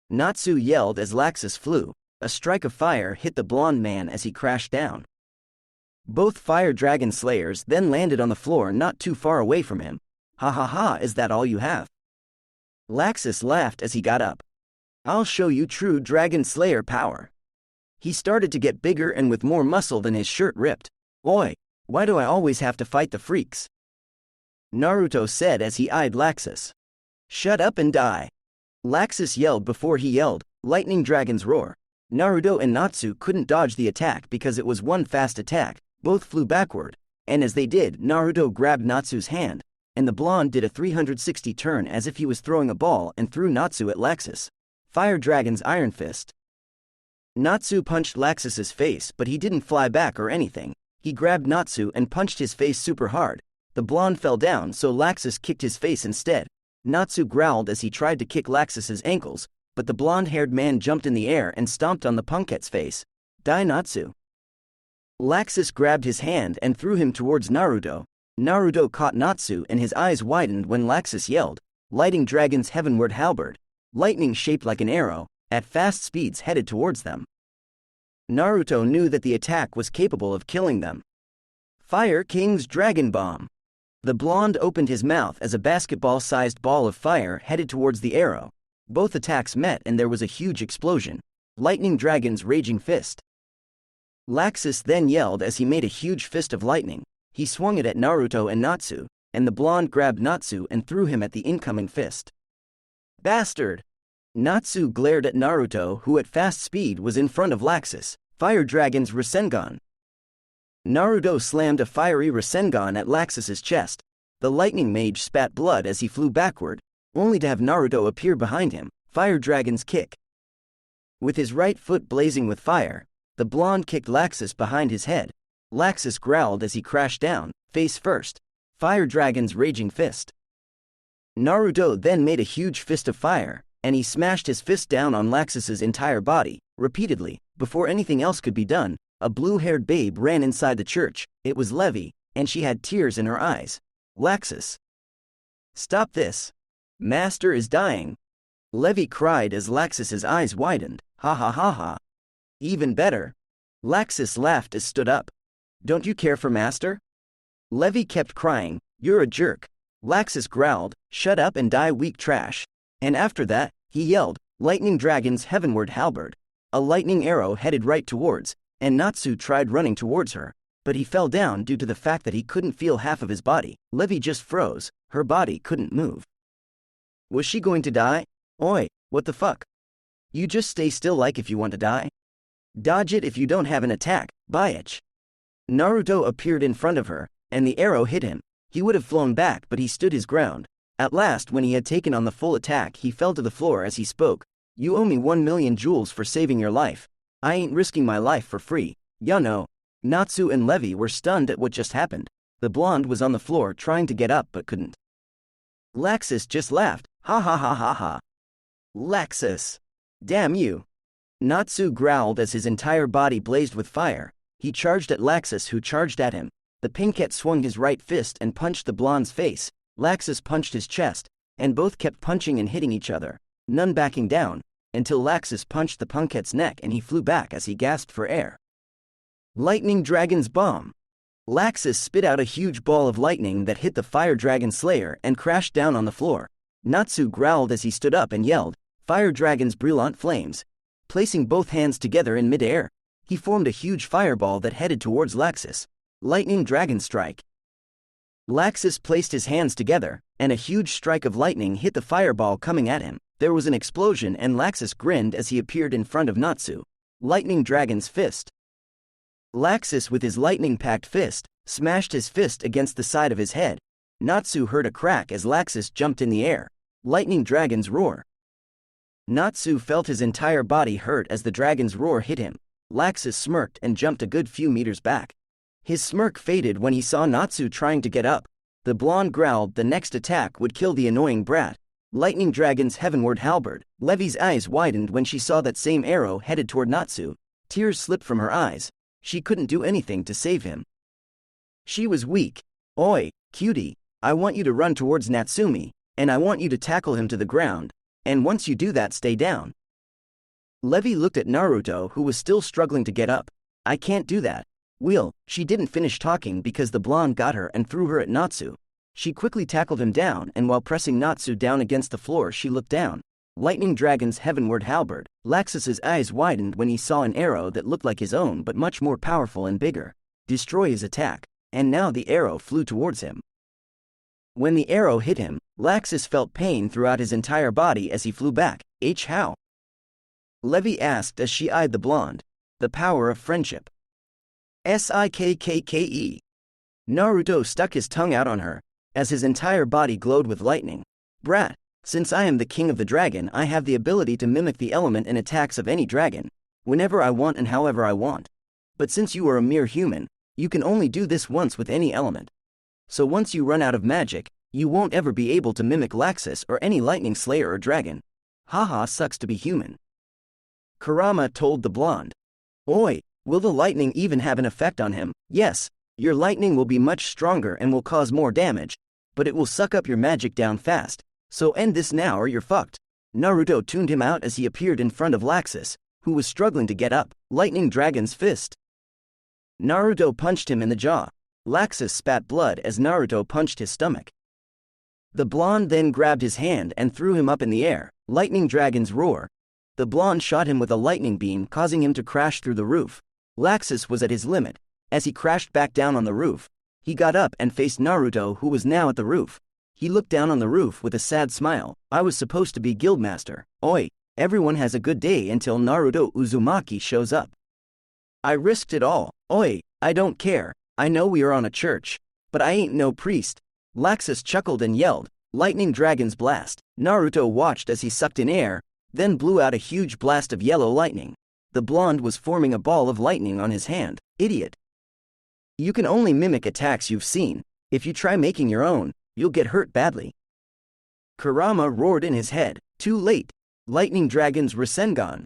Natsu yelled as Laxus flew. A strike of fire hit the blonde man as he crashed down. Both Fire Dragon slayers then landed on the floor not too far away from him. Ha ha ha, is that all you have? Laxus laughed as he got up. I'll show you true Dragon Slayer power. He started to get bigger and with more muscle than his shirt ripped. Oi, why do I always have to fight the freaks? Naruto said as he eyed Laxus. Shut up and die. Laxus yelled before he yelled, Lightning Dragon's roar. Naruto and Natsu couldn't dodge the attack because it was one fast attack. Both flew backward, and as they did, Naruto grabbed Natsu's hand, and the blonde did a 360 turn as if he was throwing a ball and threw Natsu at Laxus. Fire Dragon's Iron Fist. Natsu punched Laxus's face, but he didn't fly back or anything. He grabbed Natsu and punched his face super hard. The blonde fell down, so Laxus kicked his face instead. Natsu growled as he tried to kick Laxus's ankles, but the blonde-haired man jumped in the air and stomped on the Pinkette's face. Die Natsu. Laxus grabbed his hand and threw him towards Naruto. Naruto caught Natsu and his eyes widened when Laxus yelled, Lighting Dragon's heavenward halberd. Lightning shaped like an arrow, at fast speeds headed towards them. Naruto knew that the attack was capable of killing them. Fire King's Dragon Bomb. The blonde opened his mouth as a basketball-sized ball of fire headed towards the arrow. Both attacks met and there was a huge explosion. Lightning Dragon's raging fist. Laxus then yelled as he made a huge fist of lightning. He swung it at Naruto and Natsu, and the blonde grabbed Natsu and threw him at the incoming fist. Bastard! Natsu glared at Naruto, who at fast speed was in front of Laxus. Fire Dragon's Rasengan. Naruto slammed a fiery Rasengan at Laxus's chest. The lightning mage spat blood as he flew backward, only to have Naruto appear behind him. Fire Dragon's kick. With his right foot blazing with fire, the blonde kicked Laxus behind his head. Laxus growled as he crashed down, face first. Fire Dragon's raging fist. Naruto then made a huge fist of fire, and he smashed his fist down on Laxus's entire body, repeatedly. Before anything else could be done, a blue-haired babe ran inside the church. It was Levi, and she had tears in her eyes. Laxus. Stop this. Master is dying. Levi cried as Laxus's eyes widened. Ha ha ha ha. Even better. Laxus laughed as stood up. Don't you care for Master? Levi kept crying. You're a jerk. Laxus growled, shut up and die, weak trash. And after that, he yelled, Lightning Dragon's heavenward halberd. A lightning arrow headed right towards, and Natsu tried running towards her, but he fell down due to the fact that he couldn't feel half of his body. Levi just froze, her body couldn't move. Was she going to die? Oi, what the fuck? You just stay still like if you want to die. Dodge it if you don't have an attack, bitch. Naruto appeared in front of her, and the arrow hit him. He would have flown back, but he stood his ground. At last, when he had taken on the full attack, he fell to the floor as he spoke. You owe me 1,000,000 jewels for saving your life. I ain't risking my life for free. Ya know. Natsu and Levi were stunned at what just happened. The blonde was on the floor trying to get up but couldn't. Laxus just laughed. Ha ha ha ha ha. Laxus. Damn you. Natsu growled as his entire body blazed with fire. He charged at Laxus, who charged at him. The pinkette swung his right fist and punched the blonde's face. Laxus punched his chest, and both kept punching and hitting each other, none backing down, until Laxus punched the punkette's neck and he flew back as he gasped for air. Lightning Dragon's bomb. Laxus spit out a huge ball of lightning that hit the Fire Dragon Slayer and crashed down on the floor. Natsu growled as he stood up and yelled, Fire Dragon's brilliant flames. Placing both hands together in mid-air, he formed a huge fireball that headed towards Laxus. Lightning Dragon Strike. Laxus placed his hands together, and a huge strike of lightning hit the fireball coming at him. There was an explosion and Laxus grinned as he appeared in front of Natsu. Lightning Dragon's Fist. Laxus, with his lightning-packed fist, smashed his fist against the side of his head. Natsu heard a crack as Laxus jumped in the air. Lightning Dragon's Roar. Natsu felt his entire body hurt as the dragon's roar hit him. Laxus smirked and jumped a good few meters back. His smirk faded when he saw Natsu trying to get up. The blonde growled the next attack would kill the annoying brat. Lightning Dragon's heavenward halberd. Levi's eyes widened when she saw that same arrow headed toward Natsu. Tears slipped from her eyes. She couldn't do anything to save him. She was weak. Oi, cutie, I want you to run towards Natsumi, and I want you to tackle him to the ground, and once you do that, stay down. Levi looked at Naruto, who was still struggling to get up. I can't do that. Will, she didn't finish talking because the blonde got her and threw her at Natsu. She quickly tackled him down, and while pressing Natsu down against the floor, she looked down. Lightning Dragon's heavenward halberd. Laxus's eyes widened when he saw an arrow that looked like his own but much more powerful and bigger. Destroy his attack. And now the arrow flew towards him. When the arrow hit him, Laxus felt pain throughout his entire body as he flew back. How? Levi asked as she eyed the blonde. The power of friendship. Sikke. Naruto stuck his tongue out on her, as his entire body glowed with lightning. Brat, since I am the king of the dragon, I have the ability to mimic the element and attacks of any dragon, whenever I want and however I want. But since you are a mere human, you can only do this once with any element. So once you run out of magic, you won't ever be able to mimic Laxus or any lightning slayer or dragon. Haha, sucks to be human. Kurama told the blonde. Oi, will the lightning even have an effect on him? Yes, your lightning will be much stronger and will cause more damage, but it will suck up your magic down fast, so end this now or you're fucked. Naruto tuned him out as he appeared in front of Laxus, who was struggling to get up. Lightning Dragon's Fist. Naruto punched him in the jaw. Laxus spat blood as Naruto punched his stomach. The blonde then grabbed his hand and threw him up in the air. Lightning dragons roar. The blonde shot him with a lightning beam, causing him to crash through the roof. Laxus was at his limit. As he crashed back down on the roof, he got up and faced Naruto, who was now at the roof. He looked down on the roof with a sad smile. I was supposed to be guildmaster. Oi, everyone has a good day until Naruto Uzumaki shows up. I risked it all. Oi, I don't care. I know we are on a church, but I ain't no priest. Laxus chuckled and yelled, lightning dragon's blast. Naruto watched as he sucked in air, then blew out a huge blast of yellow lightning. The blonde was forming a ball of lightning on his hand. Idiot. You can only mimic attacks you've seen. If you try making your own, you'll get hurt badly. Kurama roared in his head. Too late. Lightning dragon's Rasengan.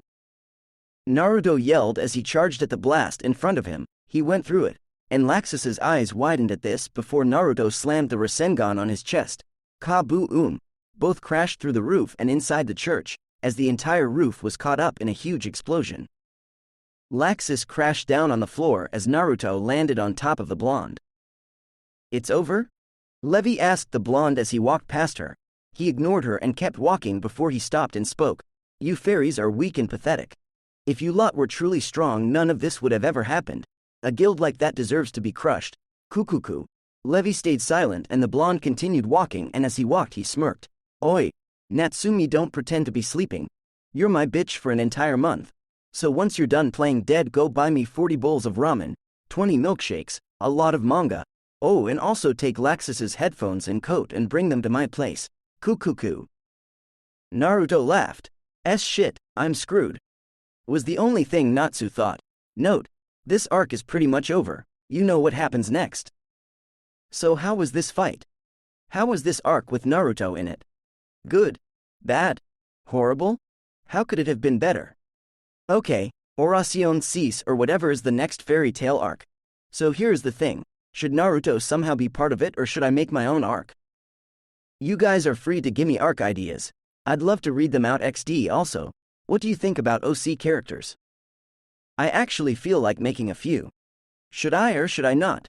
Naruto yelled as he charged at the blast in front of him. He went through it, and Laxus's eyes widened at this before Naruto slammed the Rasengan on his chest. Ka-boom! Both crashed through the roof and inside the church, as the entire roof was caught up in a huge explosion. Laxus crashed down on the floor as Naruto landed on top of the blonde. It's over? Levi asked the blonde as he walked past her. He ignored her and kept walking before he stopped and spoke. You fairies are weak and pathetic. If you lot were truly strong, none of this would have ever happened. A guild like that deserves to be crushed. Kukuku. Levi stayed silent and the blonde continued walking, and as he walked he smirked. Oi, Natsumi, don't pretend to be sleeping. You're my bitch for an entire month. So once you're done playing dead, go buy me 40 bowls of ramen, 20 milkshakes, a lot of manga. Oh, and also take Laxus's headphones and coat and bring them to my place. Kukuku. Naruto laughed. Shit, I'm screwed. Was the only thing Natsu thought. Note, this arc is pretty much over. You know what happens next. So how was this fight? How was this arc with Naruto in it? Good? Bad? Horrible? How could it have been better? Okay, Oración Cease or whatever is the next fairy tale arc. So here's the thing. Should Naruto somehow be part of it, or should I make my own arc? You guys are free to gimme arc ideas. I'd love to read them out XD also. What do you think about OC characters? I actually feel like making a few. Should I or should I not?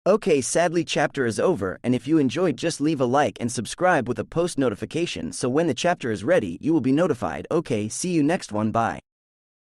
Okay, sadly chapter is over, and if you enjoyed, just leave a like and subscribe with a post notification so when the chapter is ready you will be notified. Okay, see you next one, bye.